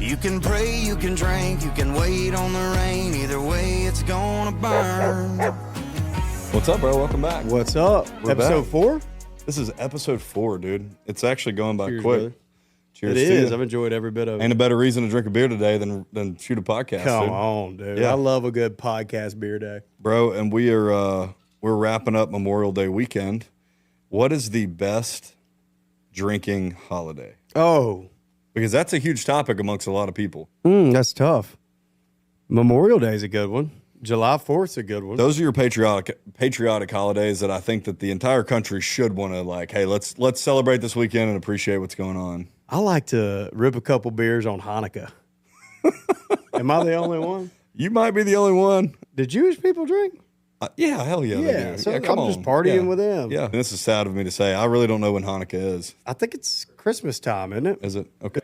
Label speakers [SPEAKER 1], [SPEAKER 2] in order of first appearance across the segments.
[SPEAKER 1] You can pray, you can drink, you can wait on the rain. Either way, it's gonna burn.
[SPEAKER 2] What's up, bro? Welcome back.
[SPEAKER 3] What's up?
[SPEAKER 2] We're
[SPEAKER 3] Episode
[SPEAKER 2] back.
[SPEAKER 3] 4?
[SPEAKER 2] This is episode 4, dude. It's actually going by
[SPEAKER 3] Cheers,
[SPEAKER 2] quick.
[SPEAKER 3] brother.
[SPEAKER 2] Cheers
[SPEAKER 3] It
[SPEAKER 2] to
[SPEAKER 3] is.
[SPEAKER 2] you.
[SPEAKER 3] I've enjoyed every bit of it.
[SPEAKER 2] Ain't a better reason to drink a beer today than shoot a podcast.
[SPEAKER 3] Come
[SPEAKER 2] dude.
[SPEAKER 3] on, dude.
[SPEAKER 2] Yeah.
[SPEAKER 3] I love a good podcast beer day.
[SPEAKER 2] Bro. And we're wrapping up Memorial Day weekend. What is the best drinking holiday?
[SPEAKER 3] Oh,
[SPEAKER 2] Because that's a huge topic amongst a lot of people.
[SPEAKER 3] that's tough. Memorial Day is a good one. July 4th's a good one.
[SPEAKER 2] Those are your patriotic holidays that I think that the entire country should want to like. Hey, let's celebrate this weekend and appreciate what's going on.
[SPEAKER 3] I like to rip a couple beers on Hanukkah. Am I the only one?
[SPEAKER 2] You might be the only one.
[SPEAKER 3] Do Jewish people drink?
[SPEAKER 2] Yeah, hell yeah, they
[SPEAKER 3] Yeah,
[SPEAKER 2] do.
[SPEAKER 3] so
[SPEAKER 2] Yeah, come
[SPEAKER 3] I'm
[SPEAKER 2] on.
[SPEAKER 3] just partying
[SPEAKER 2] Yeah.
[SPEAKER 3] with them.
[SPEAKER 2] Yeah, and this is sad of me to say. I really don't know when Hanukkah is.
[SPEAKER 3] I think it's Christmas time, isn't it?
[SPEAKER 2] Is it? Okay.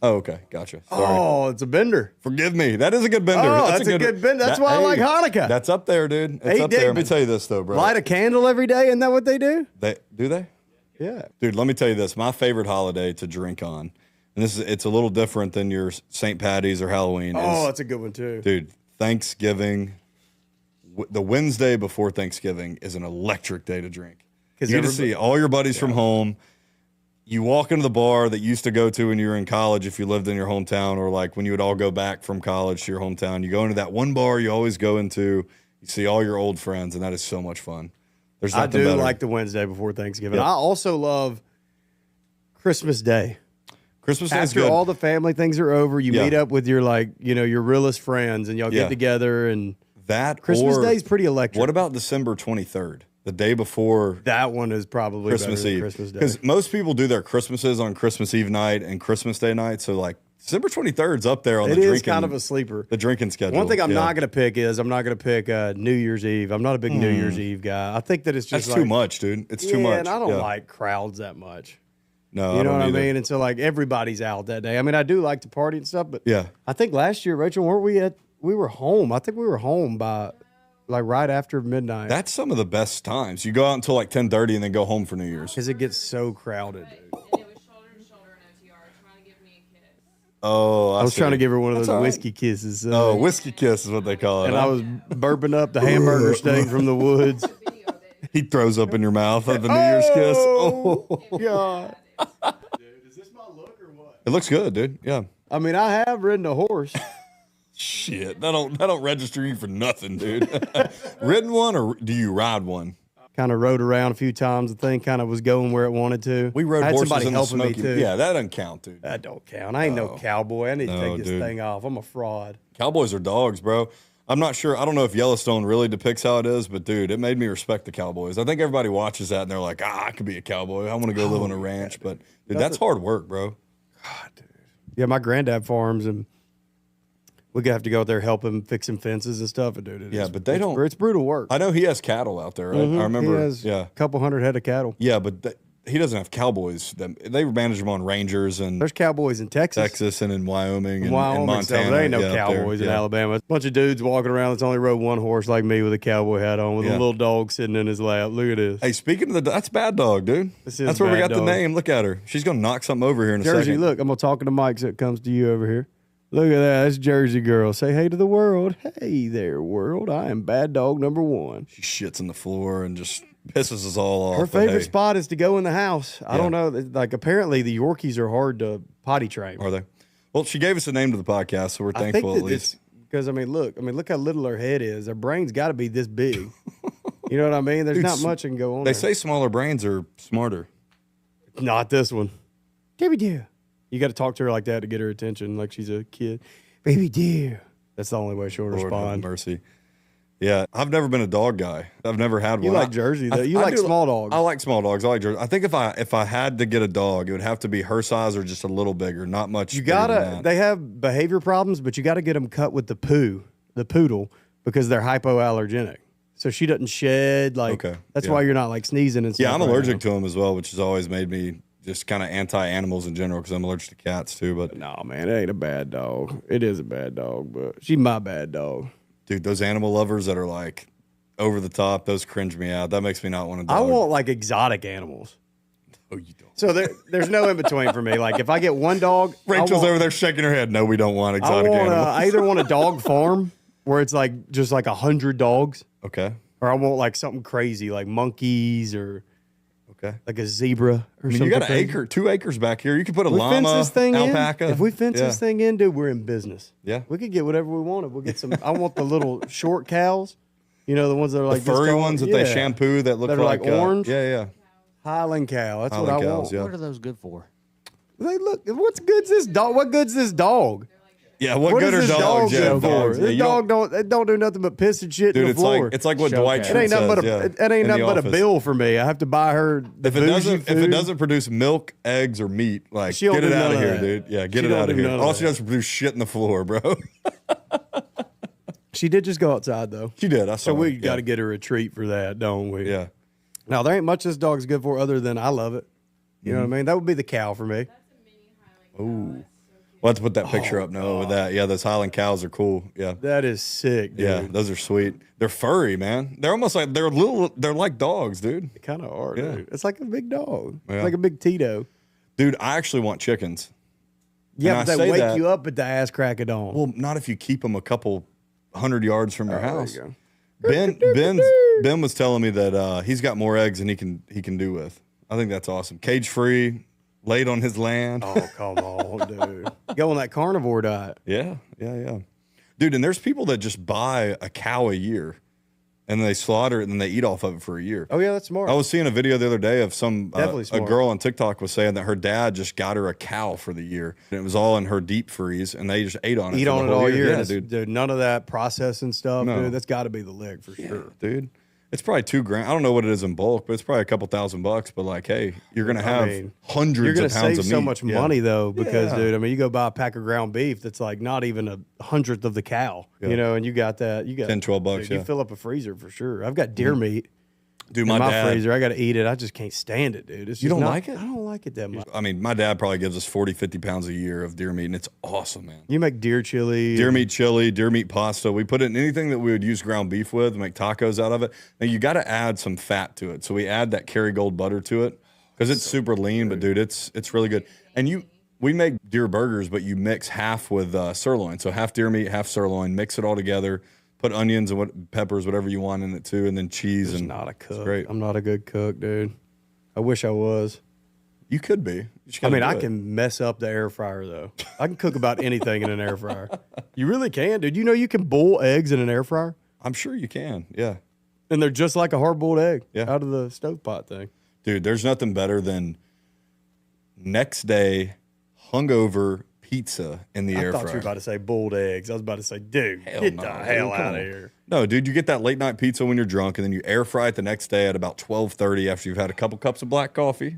[SPEAKER 2] Oh, okay. Gotcha. Sorry.
[SPEAKER 3] Oh, it's a bender.
[SPEAKER 2] Forgive me. That is a good bender.
[SPEAKER 3] Oh, that's a good bender. That's why I like Hanukkah.
[SPEAKER 2] That's up there, dude. It's
[SPEAKER 3] 8
[SPEAKER 2] up there. Let me
[SPEAKER 3] days.
[SPEAKER 2] tell you this, though, bro.
[SPEAKER 3] Light a candle every day, isn't that what they do?
[SPEAKER 2] Do they?
[SPEAKER 3] Yeah.
[SPEAKER 2] Dude, let me tell you this. My favorite holiday to drink on, and it's a little different than your St. Patty's or Halloween.
[SPEAKER 3] Oh,
[SPEAKER 2] is,
[SPEAKER 3] that's a good one, too.
[SPEAKER 2] dude, Thanksgiving. The Wednesday before Thanksgiving is an electric day to drink. You get to see all your buddies from home. You walk into the bar that you used to go to when you were in college if you lived in your hometown, or like when you would all go back from college to your hometown. You go into that one bar you always go into. You see all your old friends, and that is so much fun. There's
[SPEAKER 3] I
[SPEAKER 2] nothing
[SPEAKER 3] do
[SPEAKER 2] better.
[SPEAKER 3] like the Wednesday before Thanksgiving.
[SPEAKER 2] Yep.
[SPEAKER 3] I also love Christmas Day.
[SPEAKER 2] Christmas Day is
[SPEAKER 3] After
[SPEAKER 2] good.
[SPEAKER 3] all the family things are over, you
[SPEAKER 2] Yeah.
[SPEAKER 3] meet up with your your realest friends, and y'all
[SPEAKER 2] Yeah.
[SPEAKER 3] get together. And
[SPEAKER 2] that
[SPEAKER 3] Christmas
[SPEAKER 2] or,
[SPEAKER 3] Day is pretty electric.
[SPEAKER 2] What about December 23rd, the day before
[SPEAKER 3] That one is probably
[SPEAKER 2] Christmas
[SPEAKER 3] better than
[SPEAKER 2] Eve?
[SPEAKER 3] Christmas Day.
[SPEAKER 2] Because most people do their Christmases on Christmas Eve night and Christmas Day night. So like December 23rd is up there on
[SPEAKER 3] It
[SPEAKER 2] the
[SPEAKER 3] is
[SPEAKER 2] drinking.
[SPEAKER 3] kind of a sleeper.
[SPEAKER 2] The drinking schedule.
[SPEAKER 3] One thing I'm
[SPEAKER 2] Yeah.
[SPEAKER 3] not going to pick is I'm not going to pick New Year's Eve. I'm not a big New Year's Eve guy. I think that it's just
[SPEAKER 2] That's too much, dude. It's too much.
[SPEAKER 3] and I don't
[SPEAKER 2] Yeah.
[SPEAKER 3] like crowds that much.
[SPEAKER 2] No,
[SPEAKER 3] You know
[SPEAKER 2] don't
[SPEAKER 3] what I
[SPEAKER 2] either.
[SPEAKER 3] mean? And so like everybody's out that day. I mean, I do like to party and stuff, but
[SPEAKER 2] Yeah.
[SPEAKER 3] I think last year, Rachel, we were home. I think we were home by like right after midnight.
[SPEAKER 2] That's some of the best times. You go out until like 10:30 and then go home for New Year's.
[SPEAKER 3] Because it gets so crowded. Dude.
[SPEAKER 4] And it was shoulder to shoulder in OTR trying to give me a kiss.
[SPEAKER 2] Oh,
[SPEAKER 3] I was trying to give her one of
[SPEAKER 2] That's
[SPEAKER 3] those
[SPEAKER 2] all right.
[SPEAKER 3] whiskey kisses.
[SPEAKER 2] Oh, whiskey kiss is what they call it.
[SPEAKER 3] and
[SPEAKER 2] huh?
[SPEAKER 3] I was burping up the hamburger steak from the woods.
[SPEAKER 4] Video of it.
[SPEAKER 2] He throws up in your mouth at the New Year's kiss. Oh,
[SPEAKER 3] God.
[SPEAKER 4] Dude,
[SPEAKER 3] Is this my look or what?
[SPEAKER 2] it looks good, dude. Yeah.
[SPEAKER 3] I mean, I have ridden a horse.
[SPEAKER 2] Shit, that don't register you for nothing, dude. Ridden one, or do you ride one?
[SPEAKER 3] Kind of rode around a few times. The thing kind of was going where it wanted to.
[SPEAKER 2] We rode
[SPEAKER 3] I had
[SPEAKER 2] horses
[SPEAKER 3] somebody
[SPEAKER 2] in the
[SPEAKER 3] helping me
[SPEAKER 2] Smoky.
[SPEAKER 3] too.
[SPEAKER 2] Yeah, that doesn't count, dude.
[SPEAKER 3] That don't count. I ain't no cowboy. I need to
[SPEAKER 2] No,
[SPEAKER 3] take this
[SPEAKER 2] dude.
[SPEAKER 3] thing off. I'm a fraud.
[SPEAKER 2] Cowboys are dogs, bro. I'm not sure. I don't know if Yellowstone really depicts how it is, but dude, it made me respect the Cowboys. I think everybody watches that and they're like, I could be a cowboy. I want to go live on a ranch. But dude, that's hard work, bro.
[SPEAKER 3] Yeah, my granddad farms, and we have to go out there help him fixing fences and stuff. And dude,
[SPEAKER 2] Yeah, but they don't-
[SPEAKER 3] It's brutal work.
[SPEAKER 2] I know he has cattle out there, right? I remember.
[SPEAKER 3] He has
[SPEAKER 2] Yeah.
[SPEAKER 3] a couple hundred head of cattle.
[SPEAKER 2] Yeah, but he doesn't have Cowboys. They manage them on Rangers and
[SPEAKER 3] There's cowboys in Texas.
[SPEAKER 2] Texas and in Wyoming and,
[SPEAKER 3] Wyoming
[SPEAKER 2] and
[SPEAKER 3] stuff.
[SPEAKER 2] Montana.
[SPEAKER 3] There ain't no
[SPEAKER 2] Yeah, up there.
[SPEAKER 3] cowboys in
[SPEAKER 2] Yeah.
[SPEAKER 3] Alabama. A bunch of dudes walking around that's only rode one horse like me with a cowboy hat on with
[SPEAKER 2] Yeah.
[SPEAKER 3] a little dog sitting in his lap. Look at this.
[SPEAKER 2] Hey, speaking of that's Bad Dog, dude.
[SPEAKER 3] This is
[SPEAKER 2] That's where we
[SPEAKER 3] Bad
[SPEAKER 2] got the
[SPEAKER 3] Dog.
[SPEAKER 2] name. Look at her. She's gonna knock something over here in a
[SPEAKER 3] Jersey,
[SPEAKER 2] second.
[SPEAKER 3] look, I'm going to talk to Mike so it comes to you over here. Look at that. That's Jersey girl. Say hey to the world. Hey there, world. I am bad dog number 1.
[SPEAKER 2] She shits on the floor and just pisses us all off.
[SPEAKER 3] Her
[SPEAKER 2] but
[SPEAKER 3] favorite
[SPEAKER 2] hey,
[SPEAKER 3] spot is to go in the house. I
[SPEAKER 2] Yeah.
[SPEAKER 3] don't know. Like, apparently the Yorkies are hard to potty train.
[SPEAKER 2] Are they? Well, she gave us a name to the podcast, so we're
[SPEAKER 3] I think
[SPEAKER 2] thankful
[SPEAKER 3] that
[SPEAKER 2] at least.
[SPEAKER 3] because look how little her head is. Her brain's got to be this big. You know what I mean? There's
[SPEAKER 2] Dude,
[SPEAKER 3] not much that can go on.
[SPEAKER 2] They
[SPEAKER 3] there.
[SPEAKER 2] say smaller brains are smarter.
[SPEAKER 3] Not this one. Baby dear. You got to talk to her like that to get her attention, like she's a kid. Baby dear. That's the only way she'll
[SPEAKER 2] Lord have
[SPEAKER 3] respond.
[SPEAKER 2] mercy. Yeah, I've never been a dog guy. I've never had one.
[SPEAKER 3] You like Jersey, though. You
[SPEAKER 2] I
[SPEAKER 3] like
[SPEAKER 2] do-
[SPEAKER 3] small dogs.
[SPEAKER 2] I like small dogs. I like Jersey. I think if I had to get a dog, it would have to be her size or just a little bigger, not much.
[SPEAKER 3] You
[SPEAKER 2] bigger than
[SPEAKER 3] gotta.
[SPEAKER 2] that.
[SPEAKER 3] They have behavior problems, but you got to get them cut with the poodle, because they're hypoallergenic. So she doesn't shed. Like
[SPEAKER 2] Okay,
[SPEAKER 3] that's
[SPEAKER 2] yeah.
[SPEAKER 3] why you're not like sneezing and stuff.
[SPEAKER 2] Yeah, I'm
[SPEAKER 3] right
[SPEAKER 2] allergic
[SPEAKER 3] now.
[SPEAKER 2] to them as well, which has always made me just kind of anti-animals in general because I'm allergic to cats too. But
[SPEAKER 3] No, man, it ain't a bad dog. It is a bad dog, but she's my bad dog.
[SPEAKER 2] dude, those animal lovers that are like over the top, those cringe me out. That makes me not want to.
[SPEAKER 3] I want like exotic animals.
[SPEAKER 2] Oh, you don't.
[SPEAKER 3] So there's no in between for me. Like if I get one dog,
[SPEAKER 2] Rachel's over there shaking her head. No, we don't want exotic animals.
[SPEAKER 3] I either want a dog farm where it's like just like 100 dogs,
[SPEAKER 2] Okay.
[SPEAKER 3] or I want like something crazy like monkeys or
[SPEAKER 2] Okay.
[SPEAKER 3] like a zebra or
[SPEAKER 2] I mean,
[SPEAKER 3] something.
[SPEAKER 2] you got an
[SPEAKER 3] crazy.
[SPEAKER 2] acre, 2 acres back here. You could put a
[SPEAKER 3] We
[SPEAKER 2] llama,
[SPEAKER 3] fence this thing
[SPEAKER 2] alpaca.
[SPEAKER 3] in. If we fence this thing in, dude, we're in business.
[SPEAKER 2] Yeah.
[SPEAKER 3] We could get whatever we wanted. We'll get some. I want the little short cows. You know, the ones that are like
[SPEAKER 2] the furry
[SPEAKER 3] this tall.
[SPEAKER 2] ones that they shampoo that look
[SPEAKER 3] That are like orange?
[SPEAKER 2] Yeah.
[SPEAKER 3] Highland cow. That's
[SPEAKER 2] Highland
[SPEAKER 3] what I
[SPEAKER 2] cows,
[SPEAKER 3] want.
[SPEAKER 2] yeah.
[SPEAKER 5] What are those good for?
[SPEAKER 3] They look. What's good's this dog? What good's this dog?
[SPEAKER 2] Yeah, what
[SPEAKER 3] What
[SPEAKER 2] good are
[SPEAKER 3] does this
[SPEAKER 2] dogs?
[SPEAKER 3] dog
[SPEAKER 2] Yeah,
[SPEAKER 3] good for?
[SPEAKER 2] dogs. Yeah,
[SPEAKER 3] This
[SPEAKER 2] you
[SPEAKER 3] dog don't do nothing but piss and shit
[SPEAKER 2] Dude,
[SPEAKER 3] in the
[SPEAKER 2] it's
[SPEAKER 3] floor.
[SPEAKER 2] like what
[SPEAKER 5] Showcase.
[SPEAKER 2] Dwight
[SPEAKER 5] It
[SPEAKER 3] it
[SPEAKER 2] Schrute
[SPEAKER 3] ain't nothing
[SPEAKER 2] says,
[SPEAKER 3] but a
[SPEAKER 2] yeah,
[SPEAKER 3] it ain't
[SPEAKER 2] in
[SPEAKER 3] nothing
[SPEAKER 2] the
[SPEAKER 3] but a
[SPEAKER 2] office.
[SPEAKER 3] bill for me. I have to buy her the
[SPEAKER 2] If it doesn't,
[SPEAKER 3] bougie
[SPEAKER 2] if it
[SPEAKER 3] food.
[SPEAKER 2] doesn't produce milk, eggs, or meat, like
[SPEAKER 3] She don't
[SPEAKER 2] get it
[SPEAKER 3] do
[SPEAKER 2] out
[SPEAKER 3] none
[SPEAKER 2] of
[SPEAKER 3] of
[SPEAKER 2] here,
[SPEAKER 3] that.
[SPEAKER 2] dude. Yeah, get
[SPEAKER 3] She
[SPEAKER 2] it
[SPEAKER 3] don't
[SPEAKER 2] out of
[SPEAKER 3] do
[SPEAKER 2] here.
[SPEAKER 3] none of
[SPEAKER 2] All she
[SPEAKER 3] that.
[SPEAKER 2] does is produce shit in the floor, bro.
[SPEAKER 3] She did just go outside though.
[SPEAKER 2] She did. I saw
[SPEAKER 3] So we
[SPEAKER 2] her.
[SPEAKER 3] got to
[SPEAKER 2] Yeah.
[SPEAKER 3] get her a treat for that, don't we?
[SPEAKER 2] Yeah.
[SPEAKER 3] Now there ain't much this dog's good for other than I love it. You know what I mean? That would be the cow for me.
[SPEAKER 4] That's a mini Highland cow.
[SPEAKER 2] Ooh. We'll have to put that picture up now with that. Yeah, those Highland cows are cool. Yeah.
[SPEAKER 3] That is sick, dude.
[SPEAKER 2] Yeah, those are sweet. They're furry, man. They're almost like they're little. They're like dogs, dude.
[SPEAKER 3] They kind of are,
[SPEAKER 2] Yeah.
[SPEAKER 3] dude. It's like a big dog.
[SPEAKER 2] Yeah.
[SPEAKER 3] It's like a big Tito.
[SPEAKER 2] Dude, I actually want chickens.
[SPEAKER 3] Yeah,
[SPEAKER 2] And
[SPEAKER 3] but
[SPEAKER 2] I
[SPEAKER 3] they
[SPEAKER 2] say
[SPEAKER 3] wake
[SPEAKER 2] that-
[SPEAKER 3] you up at the ass crack of dawn.
[SPEAKER 2] Well, not if you keep them a couple 100 yards from your
[SPEAKER 3] there
[SPEAKER 2] house.
[SPEAKER 3] you go.
[SPEAKER 2] Ben was telling me that he's got more eggs than he can do with. I think that's awesome. Cage free, laid on his land.
[SPEAKER 3] Oh, come on, dude. Go on that carnivore diet.
[SPEAKER 2] Yeah. Dude, and there's people that just buy a cow a year and they slaughter it and then they eat off of it for a year.
[SPEAKER 3] Oh, yeah, that's smart.
[SPEAKER 2] I was seeing a video the other day of some
[SPEAKER 3] Definitely
[SPEAKER 2] a
[SPEAKER 3] smart.
[SPEAKER 2] girl on TikTok was saying that her dad just got her a cow for the year. And it was all in her deep freeze and they just ate on it.
[SPEAKER 3] Eat
[SPEAKER 2] for
[SPEAKER 3] on
[SPEAKER 2] the
[SPEAKER 3] it
[SPEAKER 2] whole
[SPEAKER 3] all year.
[SPEAKER 2] Yeah,
[SPEAKER 3] Dude.
[SPEAKER 2] dude.
[SPEAKER 3] None of that processing stuff,
[SPEAKER 2] No.
[SPEAKER 3] dude. That's got to be the lick for sure.
[SPEAKER 2] Dude. It's probably $2,000. I don't know what it is in bulk, but it's probably a couple $1,000. But like, hey, you're gonna have
[SPEAKER 3] mean,
[SPEAKER 2] hundreds
[SPEAKER 3] You're going
[SPEAKER 2] of
[SPEAKER 3] to
[SPEAKER 2] pounds
[SPEAKER 3] save
[SPEAKER 2] of meat.
[SPEAKER 3] so much
[SPEAKER 2] Yeah.
[SPEAKER 3] money, though, because,
[SPEAKER 2] Yeah.
[SPEAKER 3] dude, I mean, you go buy a pack of ground beef that's like not even a 100th of the cow, you know, and you got that. You got
[SPEAKER 2] 10, $12,
[SPEAKER 3] dude,
[SPEAKER 2] yeah. Mm-hmm.
[SPEAKER 3] You fill up a freezer for sure. I've got deer meat
[SPEAKER 2] Dude,
[SPEAKER 3] in
[SPEAKER 2] my
[SPEAKER 3] my
[SPEAKER 2] dad.
[SPEAKER 3] freezer. I got to eat it. I just can't stand it, dude. It's
[SPEAKER 2] You
[SPEAKER 3] just
[SPEAKER 2] don't
[SPEAKER 3] not-
[SPEAKER 2] like it?
[SPEAKER 3] I don't like it that much.
[SPEAKER 2] I mean, my dad probably gives us 40, 50 pounds a year of deer meat, and it's awesome, man.
[SPEAKER 3] You make deer chili.
[SPEAKER 2] Deer meat chili, deer meat pasta. We put it in anything that we would use ground beef with, make tacos out of it. Now you got to add some fat to it. So we add that Kerrygold butter to it because it's super lean, but dude, it's really good. And we make deer burgers, but you mix half with sirloin. So half deer meat, half sirloin, mix it all together, put onions and peppers, whatever you want in it too, and then cheese.
[SPEAKER 3] I'm
[SPEAKER 2] And
[SPEAKER 3] not a
[SPEAKER 2] it's
[SPEAKER 3] cook.
[SPEAKER 2] great.
[SPEAKER 3] I'm not a good cook, dude. I wish I was.
[SPEAKER 2] You could be. You just
[SPEAKER 3] I
[SPEAKER 2] gotta
[SPEAKER 3] mean,
[SPEAKER 2] do
[SPEAKER 3] I
[SPEAKER 2] it.
[SPEAKER 3] can mess up the air fryer though. I can cook about anything in an air fryer. You really can, dude. You know you can boil eggs in an air fryer,
[SPEAKER 2] I'm sure you can. Yeah.
[SPEAKER 3] and they're just like a hard boiled egg
[SPEAKER 2] Yeah.
[SPEAKER 3] out of the stovepipe thing.
[SPEAKER 2] Dude, there's nothing better than next day hungover pizza in the
[SPEAKER 3] I
[SPEAKER 2] air
[SPEAKER 3] thought
[SPEAKER 2] fryer.
[SPEAKER 3] you were about to say boiled eggs. I was about to say, dude,
[SPEAKER 2] Hell
[SPEAKER 3] get
[SPEAKER 2] no,
[SPEAKER 3] the
[SPEAKER 2] dude,
[SPEAKER 3] hell
[SPEAKER 2] come
[SPEAKER 3] out of
[SPEAKER 2] on.
[SPEAKER 3] here.
[SPEAKER 2] No, dude, you get that late night pizza when you're drunk, and then you air fry it the next day at about 12:30 after you've had a couple cups of black coffee.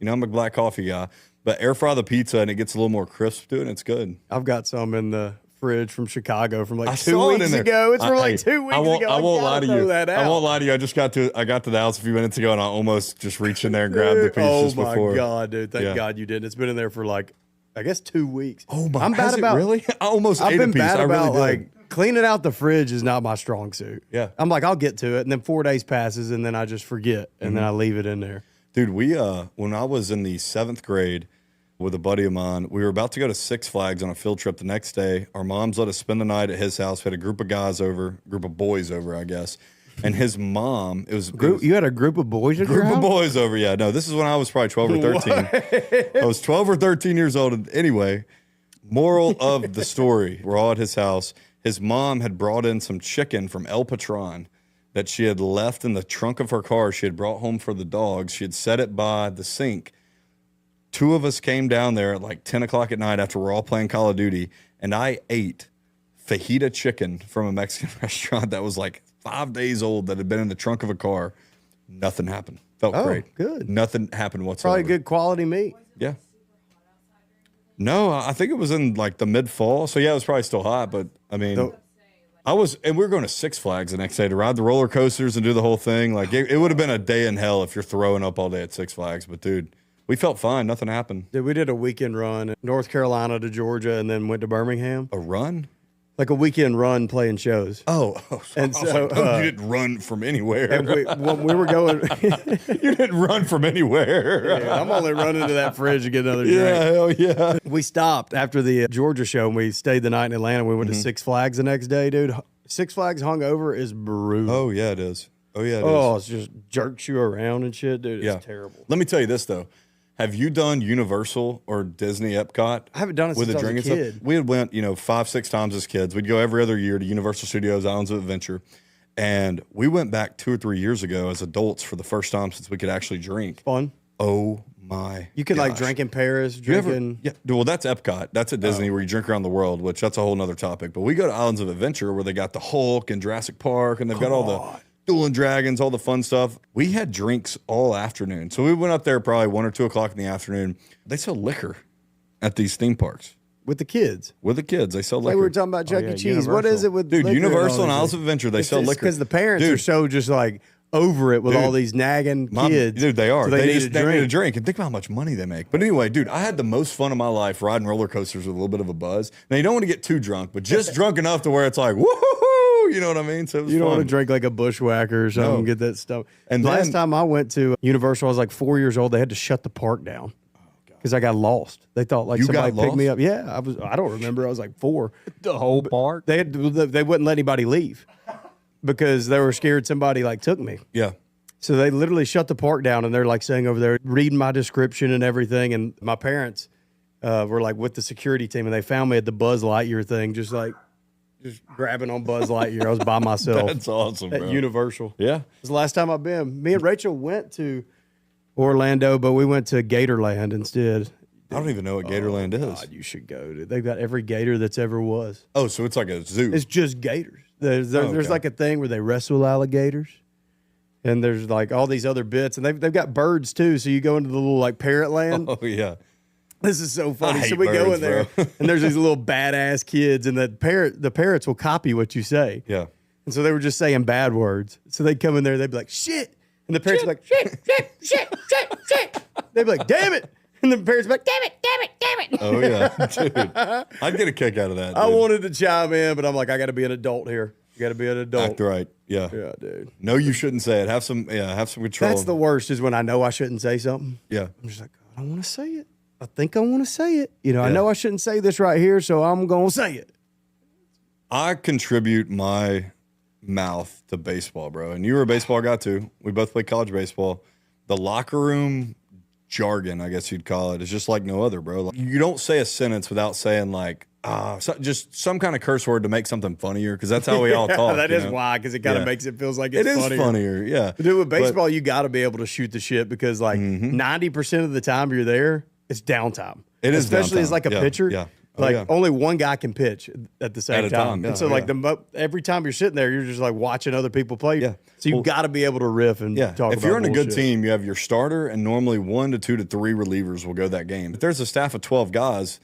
[SPEAKER 2] You know, I'm a black coffee guy, but air fry the pizza and it gets a little more crisp to it, and it's good.
[SPEAKER 3] I've got some in the fridge from Chicago from like
[SPEAKER 2] I
[SPEAKER 3] 2
[SPEAKER 2] saw it in
[SPEAKER 3] weeks
[SPEAKER 2] there.
[SPEAKER 3] ago. It's from
[SPEAKER 2] Hey,
[SPEAKER 3] like 2 weeks
[SPEAKER 2] I won't,
[SPEAKER 3] ago.
[SPEAKER 2] I won't
[SPEAKER 3] gotta
[SPEAKER 2] lie to
[SPEAKER 3] throw
[SPEAKER 2] you.
[SPEAKER 3] that
[SPEAKER 2] I
[SPEAKER 3] out.
[SPEAKER 2] won't lie to you. I got to the house a few minutes ago, and I almost just reached in there and grabbed the piece
[SPEAKER 3] Oh
[SPEAKER 2] just
[SPEAKER 3] my
[SPEAKER 2] before.
[SPEAKER 3] god, dude! Thank
[SPEAKER 2] Yeah.
[SPEAKER 3] God you did. It's been in there for like, I guess 2 weeks.
[SPEAKER 2] Oh my!
[SPEAKER 3] I'm bad
[SPEAKER 2] has it
[SPEAKER 3] about
[SPEAKER 2] really? I almost
[SPEAKER 3] I've
[SPEAKER 2] ate
[SPEAKER 3] been
[SPEAKER 2] a piece.
[SPEAKER 3] bad
[SPEAKER 2] I really
[SPEAKER 3] about
[SPEAKER 2] did.
[SPEAKER 3] like cleaning out the fridge is not my strong suit.
[SPEAKER 2] Yeah.
[SPEAKER 3] I'm like, I'll get to it, and then 4 days passes, and then I just forget, and then I leave it in there.
[SPEAKER 2] Dude, we when I was in the 7th grade with a buddy of mine, we were about to go to Six Flags on a field trip the next day. Our moms let us spend the night at his house. We had a group of boys over, I guess. And his mom, it was
[SPEAKER 3] You had a group of boys at your
[SPEAKER 2] group of
[SPEAKER 3] house?
[SPEAKER 2] boys over. Yeah, no, this is when I was probably 12 or 13. I was 12 or 13 years old. And anyway, moral of the story, we're all at his house. His mom had brought in some chicken from El Patron that she had left in the trunk of her car. She had brought home for the dogs. She had set it by the sink. 2 of us came down there at like 10 o'clock at night after we're all playing Call of Duty, and I ate fajita chicken from a Mexican restaurant that was like 5 days old that had been in the trunk of a car. Nothing happened. Felt
[SPEAKER 3] Oh,
[SPEAKER 2] great.
[SPEAKER 3] good.
[SPEAKER 2] Nothing happened whatsoever.
[SPEAKER 3] Probably good quality meat.
[SPEAKER 2] Yeah. No, I think it was in like the mid-fall. So yeah, it was probably still hot, but I mean, and we were going to Six Flags the next day to ride the roller coasters and do the whole thing. Like it would have been a day in hell if you're throwing up all day at Six Flags. But dude, we felt fine. Nothing happened.
[SPEAKER 3] We did a weekend run, North Carolina to Georgia, and then went to Birmingham.
[SPEAKER 2] A run?
[SPEAKER 3] like a weekend run playing shows.
[SPEAKER 2] Oh,
[SPEAKER 3] And
[SPEAKER 2] I was
[SPEAKER 3] so,
[SPEAKER 2] like, no, you didn't run from anywhere.
[SPEAKER 3] And when we were going,
[SPEAKER 2] You didn't run from anywhere.
[SPEAKER 3] Dude, I'm only running to that fridge to get another drink.
[SPEAKER 2] Yeah, hell yeah.
[SPEAKER 3] We stopped after the Georgia show and we stayed the night in Atlanta. We went to Six Flags the next day, dude. Six Flags Hungover is brutal.
[SPEAKER 2] Oh, yeah, it is. Oh, yeah, it is.
[SPEAKER 3] Oh, it's just jerks you around and shit, dude. It's terrible.
[SPEAKER 2] Let me tell you this, though. Have you done Universal or Disney Epcot?
[SPEAKER 3] I haven't done it since I was a kid.
[SPEAKER 2] Stuff? We had went, 5-6 times as kids. We'd go every other year to Universal Studios Islands of Adventure. And we went back 2 or 3 years ago as adults for the first time since we could actually drink.
[SPEAKER 3] Fun.
[SPEAKER 2] Oh, my
[SPEAKER 3] You can
[SPEAKER 2] gosh.
[SPEAKER 3] like drink in Paris, drinking.
[SPEAKER 2] Yeah, well, that's Epcot. That's at Disney where you drink around the world, which that's a whole nother topic. But we go to Islands of Adventure where they got the Hulk and Jurassic Park, and they've got all the dueling dragons, all the fun stuff. We had drinks all afternoon. So we went up there probably 1 or 2 o'clock in the afternoon. They sell liquor at these theme parks.
[SPEAKER 3] With the kids.
[SPEAKER 2] With the kids, they sell liquor.
[SPEAKER 3] Like we were talking about Chuck E. Cheese.
[SPEAKER 2] Universal.
[SPEAKER 3] What is it with
[SPEAKER 2] Dude,
[SPEAKER 3] liquor
[SPEAKER 2] Universal and
[SPEAKER 3] all
[SPEAKER 2] Islands
[SPEAKER 3] these
[SPEAKER 2] of Adventure, they sell liquor.
[SPEAKER 3] because the parents
[SPEAKER 2] Dude,
[SPEAKER 3] are so just like over it with all these nagging kids.
[SPEAKER 2] Dude, they are.
[SPEAKER 3] So
[SPEAKER 2] they
[SPEAKER 3] need
[SPEAKER 2] just they need a drink. And think about how much money they make. But anyway, dude, I had the most fun of my life riding roller coasters with a little bit of a buzz. Now, you don't want to get too drunk, but just drunk enough to where it's like, woohoo, you know what I mean? So it was
[SPEAKER 3] You don't
[SPEAKER 2] fun.
[SPEAKER 3] want to drink like a bushwhacker or something and get that stuff.
[SPEAKER 2] And
[SPEAKER 3] Last
[SPEAKER 2] then-
[SPEAKER 3] time I went to Universal, I was like 4 years old. They had to shut the park down because I got lost. They thought like
[SPEAKER 2] You
[SPEAKER 3] somebody
[SPEAKER 2] got
[SPEAKER 3] picked me
[SPEAKER 2] lost?
[SPEAKER 3] up. Yeah, I don't remember. I was like 4.
[SPEAKER 5] The whole park.
[SPEAKER 3] They wouldn't let anybody leave because they were scared somebody like took me.
[SPEAKER 2] Yeah.
[SPEAKER 3] So they literally shut the park down, and they're like saying over there, reading my description and everything. And my parents were like with the security team, and they found me at the Buzz Lightyear thing, just grabbing on Buzz Lightyear. I was by myself.
[SPEAKER 2] That's awesome,
[SPEAKER 3] At
[SPEAKER 2] bro.
[SPEAKER 3] Universal.
[SPEAKER 2] Yeah.
[SPEAKER 3] It was the last time I've been. Me and Rachel went to Orlando, but we went to Gatorland instead.
[SPEAKER 2] I don't even know what Gatorland is.
[SPEAKER 3] God, you should go, dude. They've got every gator that's ever was.
[SPEAKER 2] Oh, so it's like a zoo.
[SPEAKER 3] It's just gators. There's
[SPEAKER 2] okay.
[SPEAKER 3] like a thing where they wrestle alligators. And there's like all these other bits, and they've got birds too. So you go into the little like parrot land.
[SPEAKER 2] Oh, yeah.
[SPEAKER 3] This is so funny.
[SPEAKER 2] I
[SPEAKER 3] So
[SPEAKER 2] hate
[SPEAKER 3] we go
[SPEAKER 2] birds,
[SPEAKER 3] in there,
[SPEAKER 2] bro.
[SPEAKER 3] and there's these little badass kids, and the parrots will copy what you say.
[SPEAKER 2] Yeah.
[SPEAKER 3] And so they were just saying bad words. So they'd come in there, they'd be like, shit. And the parrots would be like, shit. They'd be like, damn it. And the parrots would be like, damn it.
[SPEAKER 2] Oh, yeah. Dude. I'd get a kick out of that. Dude.
[SPEAKER 3] I wanted to chime in, but I'm like, I got to be an adult here. You got to be an adult.
[SPEAKER 2] Act right. Yeah.
[SPEAKER 3] Yeah, dude.
[SPEAKER 2] No, you shouldn't say it. Have some control.
[SPEAKER 3] That's the worst is when I know I shouldn't say something.
[SPEAKER 2] Yeah.
[SPEAKER 3] I'm just like, I don't want to say it. I think I want to say it. I
[SPEAKER 2] Yeah.
[SPEAKER 3] know I shouldn't say this right here, so I'm going to say it.
[SPEAKER 2] I contribute my mouth to baseball, bro. And you were a baseball guy too. We both played college baseball. The locker room jargon, I guess you'd call it, is just like no other, bro. Like, you don't say a sentence without saying like, just some kind of curse word to make something funnier, because that's how we all talk.
[SPEAKER 3] That
[SPEAKER 2] you
[SPEAKER 3] is
[SPEAKER 2] know?
[SPEAKER 3] why, because it kind of
[SPEAKER 2] Yeah.
[SPEAKER 3] makes it feels like
[SPEAKER 2] It
[SPEAKER 3] it's
[SPEAKER 2] is funnier, yeah.
[SPEAKER 3] Dude, with
[SPEAKER 2] But-
[SPEAKER 3] baseball, you got to be able to shoot the shit because like 90% of the time you're there, it's downtime.
[SPEAKER 2] It is
[SPEAKER 3] especially as
[SPEAKER 2] downtime.
[SPEAKER 3] like a
[SPEAKER 2] Yeah,
[SPEAKER 3] pitcher.
[SPEAKER 2] yeah. Oh,
[SPEAKER 3] Like
[SPEAKER 2] yeah.
[SPEAKER 3] only one guy can pitch at the same
[SPEAKER 2] At a time, yeah,
[SPEAKER 3] and so
[SPEAKER 2] yeah.
[SPEAKER 3] like every time you're sitting there, you're just like watching other people play.
[SPEAKER 2] Yeah.
[SPEAKER 3] So you
[SPEAKER 2] Well,
[SPEAKER 3] got to be able to riff and
[SPEAKER 2] Yeah,
[SPEAKER 3] talk
[SPEAKER 2] if
[SPEAKER 3] about
[SPEAKER 2] you're in a good
[SPEAKER 3] bullshit.
[SPEAKER 2] team, you have your starter and normally 1 to 2 to 3 relievers will go that game. If there's a staff of 12 guys,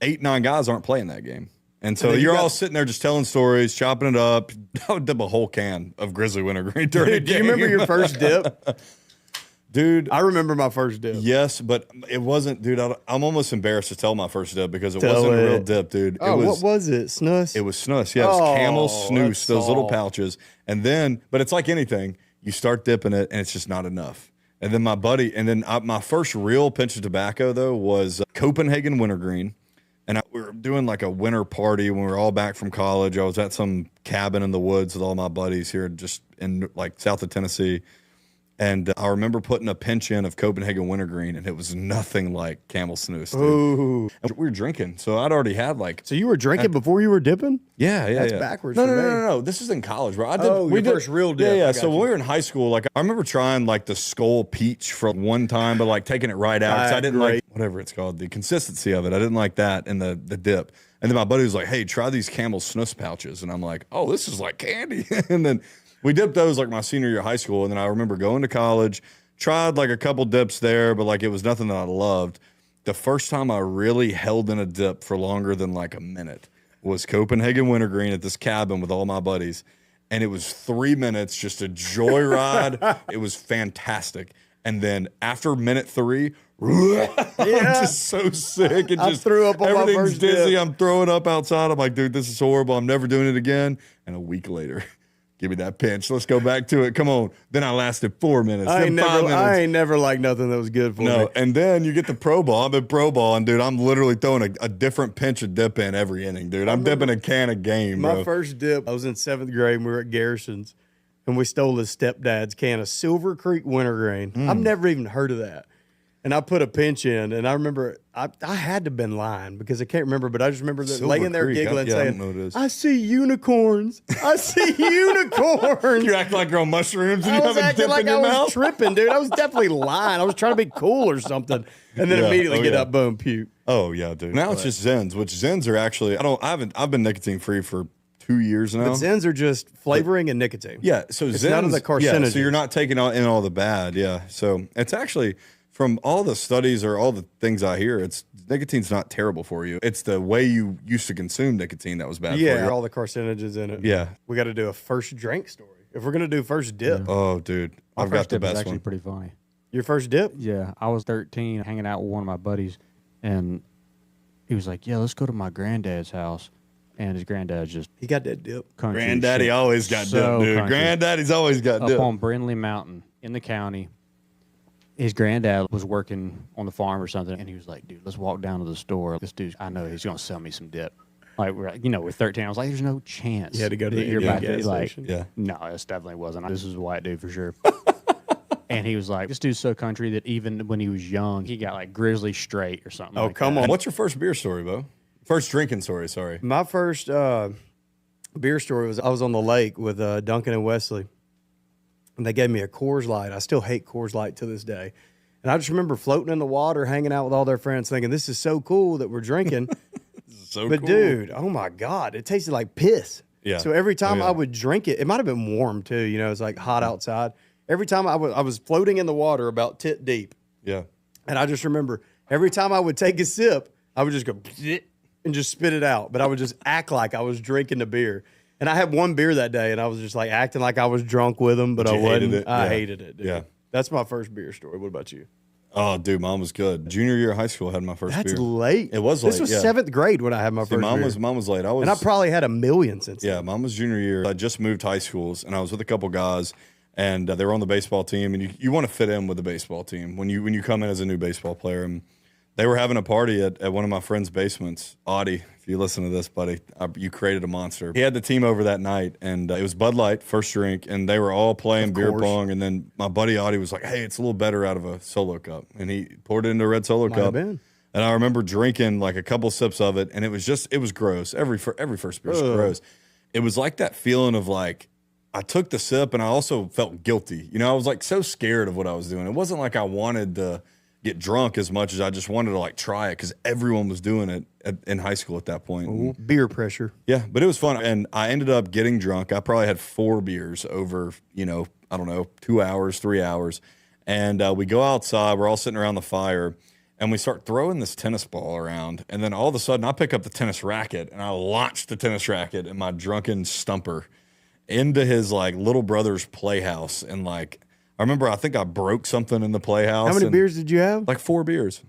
[SPEAKER 2] 8, 9 guys aren't playing that game. And so
[SPEAKER 3] then you
[SPEAKER 2] you're
[SPEAKER 3] got-
[SPEAKER 2] all sitting there just telling stories, chopping it up. I would dip a whole can of Grizzly wintergreen during the
[SPEAKER 3] Do you
[SPEAKER 2] game.
[SPEAKER 3] remember your first dip?
[SPEAKER 2] Dude,
[SPEAKER 3] I remember my first dip.
[SPEAKER 2] yes, but it wasn't, dude. I'm almost embarrassed to tell my first dip because it
[SPEAKER 3] Tell
[SPEAKER 2] wasn't a real
[SPEAKER 3] it.
[SPEAKER 2] dip, dude.
[SPEAKER 3] Oh, what was it? Snus?
[SPEAKER 2] It was snus. Yeah, it was Camel
[SPEAKER 3] Oh,
[SPEAKER 2] snooze,
[SPEAKER 3] that's
[SPEAKER 2] those little
[SPEAKER 3] soft.
[SPEAKER 2] pouches. And then, but it's like anything, you start dipping it and it's just not enough. And then my first real pinch of tobacco though was Copenhagen wintergreen. And we were doing like a winter party when we were all back from college. I was at some cabin in the woods with all my buddies here just in like south of Tennessee. And I remember putting a pinch in of Copenhagen wintergreen, and it was nothing like Camel snooze. Dude.
[SPEAKER 3] Ooh.
[SPEAKER 2] And we were drinking, so I'd already had like
[SPEAKER 3] So you were drinking before you were dipping?
[SPEAKER 2] yeah.
[SPEAKER 3] That's backwards
[SPEAKER 2] No,
[SPEAKER 3] for
[SPEAKER 2] no, no,
[SPEAKER 3] me.
[SPEAKER 2] no, no. This is in college, bro. I did.
[SPEAKER 3] Oh, your first real dip.
[SPEAKER 2] Yeah,
[SPEAKER 3] I
[SPEAKER 2] yeah.
[SPEAKER 3] got
[SPEAKER 2] So when
[SPEAKER 3] you.
[SPEAKER 2] we were in high school, like I remember trying like the Skull Peach for one time, but like taking it right out because I didn't like whatever it's called, the consistency of it. I didn't like that in the dip. And then my buddy was like, "Hey, try these Camel snus pouches," and I'm like, "Oh, this is like candy." And then we dipped those like my senior year of high school, and then I remember going to college, tried like a couple dips there, but like it was nothing that I loved. The first time I really held in a dip for longer than like a minute was Copenhagen wintergreen at this cabin with all my buddies. And it was 3 minutes, just a joyride. It was fantastic. And then after minute 3, I'm just so sick.
[SPEAKER 3] I threw up on my
[SPEAKER 2] everything's
[SPEAKER 3] first
[SPEAKER 2] dizzy.
[SPEAKER 3] dip.
[SPEAKER 2] I'm throwing up outside. I'm like, dude, this is horrible. I'm never doing it again. And a week later, give me that pinch. Let's go back to it. Come on. Then I lasted 4 minutes.
[SPEAKER 3] I
[SPEAKER 2] Then
[SPEAKER 3] ain't
[SPEAKER 2] 5
[SPEAKER 3] never,
[SPEAKER 2] minutes.
[SPEAKER 3] I ain't never liked nothing that was good for me.
[SPEAKER 2] No, and then you get the pro ball. I'm at pro ball, and dude, I'm literally throwing a different pinch of dip in every inning, dude. I'm dipping a can of game,
[SPEAKER 3] My
[SPEAKER 2] bro.
[SPEAKER 3] first dip, I was in 7th grade, and we were at Garrison's, and we stole his stepdad's can of Silver Creek Wintergreen. I've never even heard of that. And I put a pinch in, and I remember I had to have been lying because I can't remember, but I just remember that
[SPEAKER 2] Silver
[SPEAKER 3] laying there
[SPEAKER 2] Creek,
[SPEAKER 3] giggling,
[SPEAKER 2] I don't
[SPEAKER 3] saying,
[SPEAKER 2] know what it is.
[SPEAKER 3] I see unicorns. I see unicorns.
[SPEAKER 2] You act like you're on mushrooms and
[SPEAKER 3] I
[SPEAKER 2] you
[SPEAKER 3] was
[SPEAKER 2] have a
[SPEAKER 3] acting
[SPEAKER 2] dip
[SPEAKER 3] like
[SPEAKER 2] in
[SPEAKER 3] I
[SPEAKER 2] your
[SPEAKER 3] was
[SPEAKER 2] mouth.
[SPEAKER 3] tripping, dude. I was definitely lying. I was trying to be cool or something. And then
[SPEAKER 2] Yeah.
[SPEAKER 3] immediately
[SPEAKER 2] Oh,
[SPEAKER 3] get
[SPEAKER 2] yeah.
[SPEAKER 3] up, boom, puke.
[SPEAKER 2] Oh yeah, dude. Now it's just Zens, which Zens are actually I've been nicotine free for 2 years now.
[SPEAKER 3] But Zens are just flavoring and nicotine.
[SPEAKER 2] Yeah, so
[SPEAKER 3] It's
[SPEAKER 2] Zens,
[SPEAKER 3] none of the
[SPEAKER 2] yeah,
[SPEAKER 3] carcinogens.
[SPEAKER 2] so you're not taking in all the bad. Yeah, so it's actually from all the studies or all the things I hear, it's nicotine's not terrible for you. It's the way you used to consume nicotine that was bad for
[SPEAKER 3] Yeah,
[SPEAKER 2] you.
[SPEAKER 3] all the carcinogens in it.
[SPEAKER 2] Yeah.
[SPEAKER 3] We got to do a first drink story. If we're going to do first dip,
[SPEAKER 2] Oh, dude,
[SPEAKER 5] My
[SPEAKER 2] I've got
[SPEAKER 5] first
[SPEAKER 2] the
[SPEAKER 5] dip was
[SPEAKER 2] best
[SPEAKER 5] actually
[SPEAKER 2] one.
[SPEAKER 5] pretty funny.
[SPEAKER 3] your first dip?
[SPEAKER 5] Yeah, I was 13, hanging out with one of my buddies, and he was like, "Yeah, let's go to my granddad's house." And his granddad's just
[SPEAKER 3] He got that dip.
[SPEAKER 5] country. as
[SPEAKER 2] Granddaddy
[SPEAKER 5] shit.
[SPEAKER 2] always got
[SPEAKER 5] So
[SPEAKER 2] dip, dude.
[SPEAKER 5] country.
[SPEAKER 2] Granddaddy's always got
[SPEAKER 5] Up
[SPEAKER 2] dip.
[SPEAKER 5] on Brindley Mountain in the county. His granddad was working on the farm or something, and he was like, "Dude, let's walk down to the store. This dude, I know he's gonna sell me some dip." Like we're 13. I was like, "There's no chance."
[SPEAKER 3] You had to go to
[SPEAKER 5] that
[SPEAKER 3] the
[SPEAKER 5] you're
[SPEAKER 3] Indian
[SPEAKER 5] about to
[SPEAKER 3] gas
[SPEAKER 5] like,
[SPEAKER 3] station.
[SPEAKER 2] Yeah.
[SPEAKER 5] no, this definitely wasn't. This was a white dude for sure. And he was like, "This dude's so country that even when he was young, he got like grizzly straight or something."
[SPEAKER 3] Oh,
[SPEAKER 5] like
[SPEAKER 3] come
[SPEAKER 5] that.
[SPEAKER 3] on.
[SPEAKER 2] What's your first beer story, Bo? First drinking story, sorry.
[SPEAKER 3] My first beer story was I was on the lake with Duncan and Wesley, and they gave me a Coors Light. I still hate Coors Light to this day. And I just remember floating in the water, hanging out with all their friends, thinking, this is so cool that we're drinking.
[SPEAKER 2] So
[SPEAKER 3] But
[SPEAKER 2] cool.
[SPEAKER 3] dude, oh my God, it tasted like piss.
[SPEAKER 2] Yeah.
[SPEAKER 3] So every time
[SPEAKER 2] Oh, yeah.
[SPEAKER 3] I would drink it, it might have been warm too. You know, it's like hot outside. Every time I was floating in the water about tit deep.
[SPEAKER 2] Yeah.
[SPEAKER 3] And I just remember every time I would take a sip, I would just go and just spit it out. But I would just act like I was drinking the beer. And I had one beer that day, and I was just like acting like I was drunk with them, but I
[SPEAKER 2] you hated
[SPEAKER 3] wasn't.
[SPEAKER 2] it?
[SPEAKER 3] I
[SPEAKER 2] Yeah.
[SPEAKER 3] hated it. Dude.
[SPEAKER 2] Yeah.
[SPEAKER 3] That's my first beer story. What about you?
[SPEAKER 2] Oh, dude, mine was good. Junior year of high school, I had my first
[SPEAKER 3] That's
[SPEAKER 2] beer.
[SPEAKER 3] late.
[SPEAKER 2] It was
[SPEAKER 3] This
[SPEAKER 2] late,
[SPEAKER 3] was
[SPEAKER 2] yeah.
[SPEAKER 3] 7th grade when I had my
[SPEAKER 2] See,
[SPEAKER 3] first
[SPEAKER 2] mine
[SPEAKER 3] beer.
[SPEAKER 2] was late.
[SPEAKER 3] And I probably had a million since then.
[SPEAKER 2] Yeah, mine was junior year. I just moved high schools, and I was with a couple guys, and they were on the baseball team. And you want to fit in with the baseball team when you come in as a new baseball player. And they were having a party at one of my friends' basements. Audie, if you listen to this, buddy, you created a monster. He had the team over that night, and it was Bud Light, first drink, and they were all playing beer
[SPEAKER 3] course.
[SPEAKER 2] pong. And then my buddy Audie was like, "Hey, it's a little better out of a Solo cup," and he poured it into a red Solo
[SPEAKER 3] Might have
[SPEAKER 2] cup.
[SPEAKER 3] been.
[SPEAKER 2] And I remember drinking like a couple sips of it, and it was gross. Every first beer is gross. It was like that feeling of like I took the sip, and I also felt guilty. You know, I was like so scared of what I was doing. It wasn't like I wanted to get drunk as much as I just wanted to like try it because everyone was doing it in high school at that point. And
[SPEAKER 3] Beer pressure.
[SPEAKER 2] yeah, but it was fun, and I ended up getting drunk. I probably had 4 beers over, I don't know, 2 hours, 3 hours, and we go outside. We're all sitting around the fire. And we start throwing this tennis ball around. And then all of a sudden, I pick up the tennis racket and I launch the tennis racket and my drunken stumper into his like little brother's playhouse. And like, I remember, I think I broke something in the playhouse.
[SPEAKER 3] How many
[SPEAKER 2] and-
[SPEAKER 3] beers did you have?
[SPEAKER 2] Like 4 beers.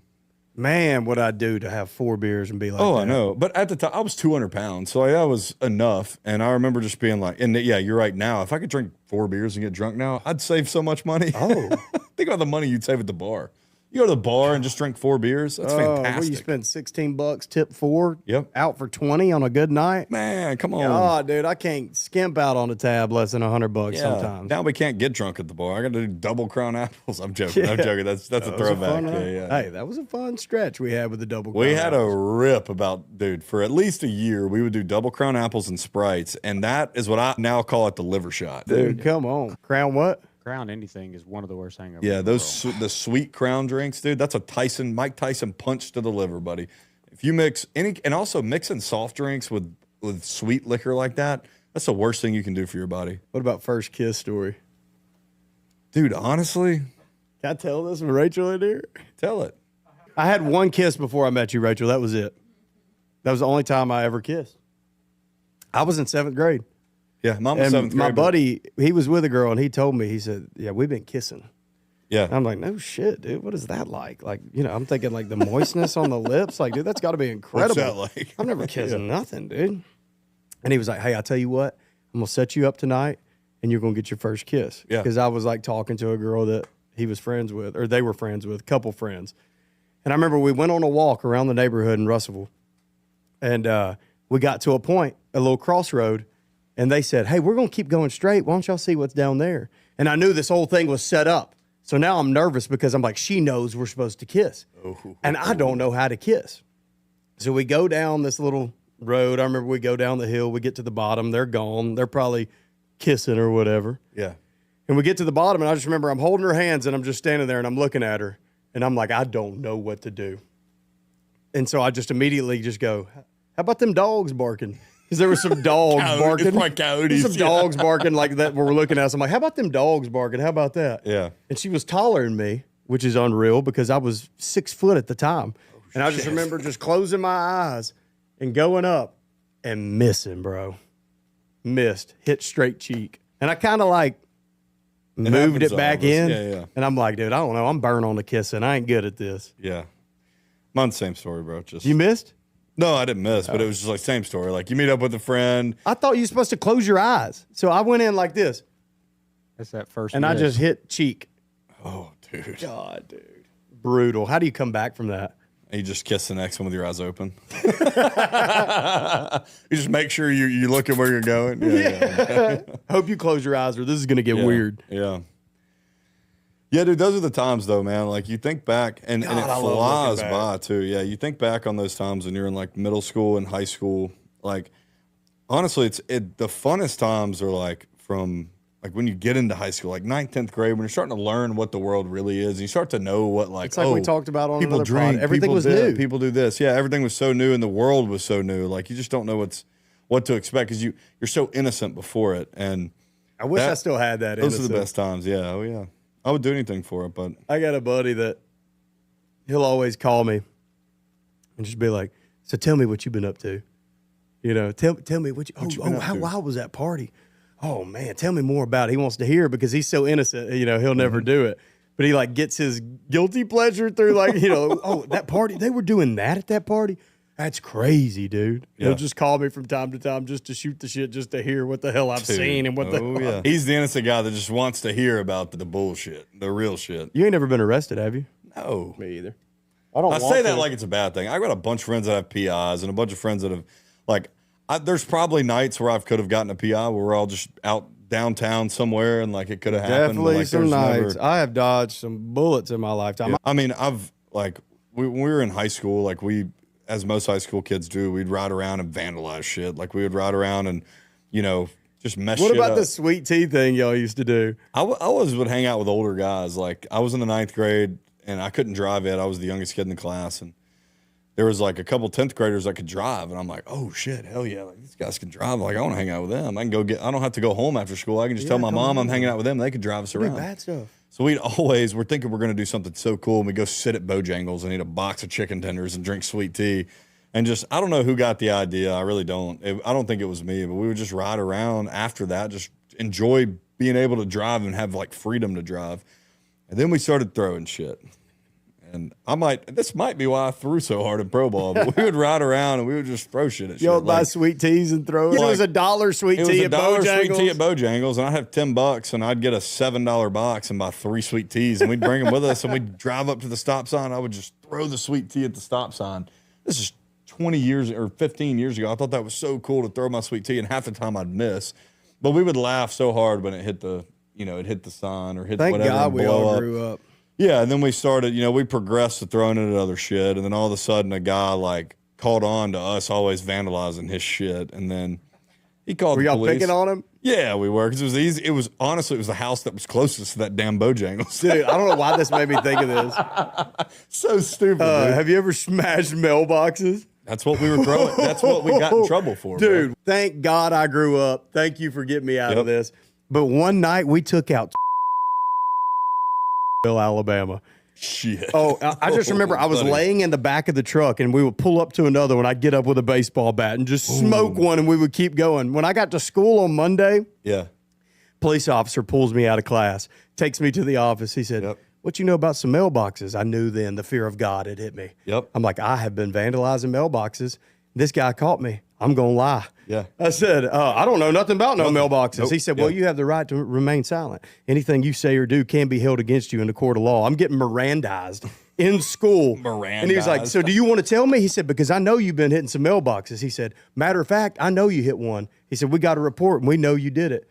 [SPEAKER 3] Man, what I'd do to have 4 beers and be like,
[SPEAKER 2] Oh,
[SPEAKER 3] that.
[SPEAKER 2] I know. But at the time, I was 200 pounds. So like, that was enough. And I remember just being like, and yeah, you're right now. If I could drink 4 beers and get drunk now, I'd save so much money.
[SPEAKER 3] Oh.
[SPEAKER 2] Think about the money you'd save at the bar. You go to the bar and just drink 4 beers. That's
[SPEAKER 3] Well,
[SPEAKER 2] fantastic.
[SPEAKER 3] you spend $16, tip 4,
[SPEAKER 2] Yep.
[SPEAKER 3] out for 20 on a good night.
[SPEAKER 2] Man, come on.
[SPEAKER 3] Oh, dude, I can't skimp out on a tab less than $100
[SPEAKER 2] Yeah.
[SPEAKER 3] sometimes.
[SPEAKER 2] Now we can't get drunk at the bar. I got to do double crown apples. I'm joking. I'm joking. That's a
[SPEAKER 3] That was
[SPEAKER 2] throwback.
[SPEAKER 3] fun
[SPEAKER 2] Yeah,
[SPEAKER 3] night.
[SPEAKER 2] yeah.
[SPEAKER 3] Hey, that was a fun stretch we had with the double.
[SPEAKER 2] We
[SPEAKER 3] crown
[SPEAKER 2] had a
[SPEAKER 3] apples.
[SPEAKER 2] rip about, dude, for at least a year, we would do double crown apples and Sprites. And that is what I now call it the liver shot.
[SPEAKER 3] Dude, come on. Crown what?
[SPEAKER 5] Crown anything is one of the worst hangovers.
[SPEAKER 2] Yeah,
[SPEAKER 5] in the
[SPEAKER 2] those
[SPEAKER 5] world.
[SPEAKER 2] the sweet crown drinks, dude. That's a Mike Tyson punch to the liver, buddy. If you mix and also mixing soft drinks with sweet liquor like that, that's the worst thing you can do for your body.
[SPEAKER 3] What about first kiss story?
[SPEAKER 2] Dude, honestly,
[SPEAKER 3] Can I tell this with Rachel in here?
[SPEAKER 2] tell it.
[SPEAKER 3] I had one kiss before I met you, Rachel. That was it. That was the only time I ever kissed. I was in 7th grade.
[SPEAKER 2] Yeah, mom was
[SPEAKER 3] And
[SPEAKER 2] 7th grade.
[SPEAKER 3] my
[SPEAKER 2] but-
[SPEAKER 3] buddy, he was with a girl, and he told me, he said, yeah, we've been kissing.
[SPEAKER 2] Yeah.
[SPEAKER 3] And I'm like, no shit, dude. What is that like? Like, I'm thinking like the moistness on the lips. Like, dude, that's got to be incredible.
[SPEAKER 2] What's that like?
[SPEAKER 3] I've never kissed nothing, dude. And he was like, hey, I tell you what, I'm going to set you up tonight and you're going to get your first kiss.
[SPEAKER 2] Yeah.
[SPEAKER 3] Because I was like talking to a girl that he was friends with, or they were friends with, a couple friends. And I remember we went on a walk around the neighborhood in Russellville. And we got to a point, a little crossroad, and they said, hey, we're going to keep going straight. Why don't y'all see what's down there? And I knew this whole thing was set up. So now I'm nervous because I'm like, she knows we're supposed to kiss. And I don't know how to kiss. So we go down this little road. I remember we go down the hill. We get to the bottom. They're gone. They're probably kissing or whatever.
[SPEAKER 2] Yeah.
[SPEAKER 3] And we get to the bottom, and I just remember I'm holding her hands, and I'm just standing there, and I'm looking at her. And I'm like, I don't know what to do. And so I just immediately just go, how about them dogs barking? Because there were some dogs barking.
[SPEAKER 2] It's like coyotes.
[SPEAKER 3] Some dogs barking like that were looking at us. I'm like, how about them dogs barking? How about that?
[SPEAKER 2] Yeah.
[SPEAKER 3] And she was taller than me, which is unreal because I was 6 foot at the time. And I just remember just closing my eyes and going up and missing, bro. Missed. Hit straight cheek. And I kind of like moved it back in.
[SPEAKER 2] Yeah.
[SPEAKER 3] And I'm like, dude, I don't know. I'm burnt on the kissing. I ain't good at this.
[SPEAKER 2] Yeah. Mine's the same story, bro. Just
[SPEAKER 3] You missed?
[SPEAKER 2] No, I didn't miss, but it was just like same story. Like you meet up with a friend.
[SPEAKER 3] I thought you were supposed to close your eyes. So I went in like this.
[SPEAKER 5] That's that first.
[SPEAKER 3] And I
[SPEAKER 5] miss.
[SPEAKER 3] just hit cheek.
[SPEAKER 2] Oh, dude.
[SPEAKER 3] God, dude. Brutal. How do you come back from that?
[SPEAKER 2] And you just kiss the next one with your eyes open. You just make sure you look at where you're going. Yeah.
[SPEAKER 3] Hope you close your eyes or this is going to get weird.
[SPEAKER 2] Yeah. Yeah, dude, those are the times though, man. Like you think back and it
[SPEAKER 3] God, I love
[SPEAKER 2] flies
[SPEAKER 3] looking back.
[SPEAKER 2] by too. Yeah, you think back on those times when you're in like middle school and high school. Like honestly, the funnest times are like from like when you get into high school, like 9th, 10th grade, when you're starting to learn what the world really is, and you start to know what like
[SPEAKER 3] It's like we talked about on
[SPEAKER 2] people
[SPEAKER 3] another
[SPEAKER 2] drink,
[SPEAKER 3] pod. Everything
[SPEAKER 2] people
[SPEAKER 3] was
[SPEAKER 2] did,
[SPEAKER 3] new.
[SPEAKER 2] people do this. Yeah, everything was so new, and the world was so new. Like you just don't know what to expect because you're so innocent before it. And
[SPEAKER 3] I wish I still had that.
[SPEAKER 2] those are the
[SPEAKER 3] innocence.
[SPEAKER 2] best times. Yeah, oh yeah, I would do anything for it. But
[SPEAKER 3] I got a buddy that he'll always call me and just be like, so tell me what you've been up to. Tell me what you
[SPEAKER 2] been up
[SPEAKER 3] how
[SPEAKER 2] to?
[SPEAKER 3] wild was that party? Oh man, tell me more about it. He wants to hear because he's so innocent, he'll never do it. But he like gets his guilty pleasure through like, oh, that party, they were doing that at that party. That's crazy, dude.
[SPEAKER 2] Yeah.
[SPEAKER 3] He'll just call me from time to time just to shoot the shit, just to hear what the hell I've seen and what the hell.
[SPEAKER 2] yeah. He's the innocent guy that just wants to hear about the bullshit, the real shit.
[SPEAKER 3] You ain't never been arrested, have you?
[SPEAKER 2] No.
[SPEAKER 3] Me either. I don't
[SPEAKER 2] I say that like it's a bad thing. I got a bunch of friends that have PIs and a bunch of friends that have, like, there's probably nights where I could have gotten a PI where we're all just out downtown somewhere and like it could have happened.
[SPEAKER 3] Definitely
[SPEAKER 2] like,
[SPEAKER 3] some
[SPEAKER 2] there's
[SPEAKER 3] nights.
[SPEAKER 2] never-
[SPEAKER 3] I have dodged some bullets in my lifetime.
[SPEAKER 2] Yeah. I mean, I've like when we were in high school, like as most high school kids do, we'd ride around and vandalize shit. Like we would ride around and just mess.
[SPEAKER 3] What
[SPEAKER 2] shit
[SPEAKER 3] about
[SPEAKER 2] up.
[SPEAKER 3] the sweet tea thing y'all used to do?
[SPEAKER 2] I always would hang out with older guys. Like I was in the 9th grade and I couldn't drive yet. I was the youngest kid in the class, and there was like a couple 10th graders that could drive, and I'm like, oh shit, hell yeah, like these guys can drive. Like I want to hang out with them. I don't have to go home after school. I can just tell my mom I'm hanging out with them. They could drive us
[SPEAKER 3] Do
[SPEAKER 2] around.
[SPEAKER 3] bad stuff.
[SPEAKER 2] So we're thinking we're going to do something so cool, and we go sit at Bojangles and eat a box of chicken tenders and drink sweet tea. And just, I don't know who got the idea. I really don't. I don't think it was me, but we would just ride around after that, just enjoy being able to drive and have like freedom to drive. And then we started throwing shit. And this might be why I threw so hard in pro ball, but we would ride around and we would just throw shit at
[SPEAKER 3] Y'all
[SPEAKER 2] shit.
[SPEAKER 3] buy
[SPEAKER 2] Like,
[SPEAKER 3] sweet teas and throw it.
[SPEAKER 2] Like,
[SPEAKER 3] It was $1 sweet
[SPEAKER 2] it was
[SPEAKER 3] tea
[SPEAKER 2] a
[SPEAKER 3] at
[SPEAKER 2] dollar
[SPEAKER 3] Bojangles.
[SPEAKER 2] sweet tea at Bojangles, and I'd have $10, and I'd get a $7 box and buy 3 sweet teas, and we'd bring them with us, and we'd drive up to the stop sign. I would just throw the sweet tea at the stop sign. This is 20 years or 15 years ago. I thought that was so cool to throw my sweet tea, and half the time I'd miss. But we would laugh so hard when it hit the sign or hit
[SPEAKER 3] Thank
[SPEAKER 2] whatever.
[SPEAKER 3] God
[SPEAKER 2] and
[SPEAKER 3] we
[SPEAKER 2] blow
[SPEAKER 3] all
[SPEAKER 2] up.
[SPEAKER 3] grew up.
[SPEAKER 2] Yeah, and then we started, we progressed to throwing it at other shit, and then all of a sudden a guy like caught on to us always vandalizing his shit, and then he called
[SPEAKER 3] Were
[SPEAKER 2] the
[SPEAKER 3] y'all
[SPEAKER 2] police.
[SPEAKER 3] picking on him?
[SPEAKER 2] Yeah, we were, because it was easy. It was honestly, it was the house that was closest to that damn Bojangles.
[SPEAKER 3] Dude, I don't know why this made me think of this.
[SPEAKER 2] So stupid, dude.
[SPEAKER 3] Have you ever smashed mailboxes?
[SPEAKER 2] That's what we were throwing. That's what we got in trouble for,
[SPEAKER 3] Dude,
[SPEAKER 2] bro.
[SPEAKER 3] thank God I grew up. Thank you for getting me out
[SPEAKER 2] Yep.
[SPEAKER 3] of this. But one night we took out Alabama.
[SPEAKER 2] Shit.
[SPEAKER 3] Oh, I just remember I was
[SPEAKER 2] buddy.
[SPEAKER 3] laying in the back of the truck and we would pull up to another one. I'd get up with a baseball bat and just smoke one and we would keep going. When I got to school on Monday,
[SPEAKER 2] Yeah.
[SPEAKER 3] police officer pulls me out of class, takes me to the office. He said,
[SPEAKER 2] Yep.
[SPEAKER 3] what you know about some mailboxes? I knew then the fear of God had hit me.
[SPEAKER 2] Yep.
[SPEAKER 3] I'm like, I have been vandalizing mailboxes. This guy caught me. I'm going to lie.
[SPEAKER 2] Yeah.
[SPEAKER 3] I said, I don't know nothing about no mailboxes.
[SPEAKER 2] Nope.
[SPEAKER 3] He said, well, you have the right to remain silent. Anything you say or do can be held against you in the court of law. I'm getting Mirandized in school. And he was like, so do you want to tell me? He said, because I know you've been hitting some mailboxes. He said, matter of fact, I know you hit one. He said, we got a report and we know you did it.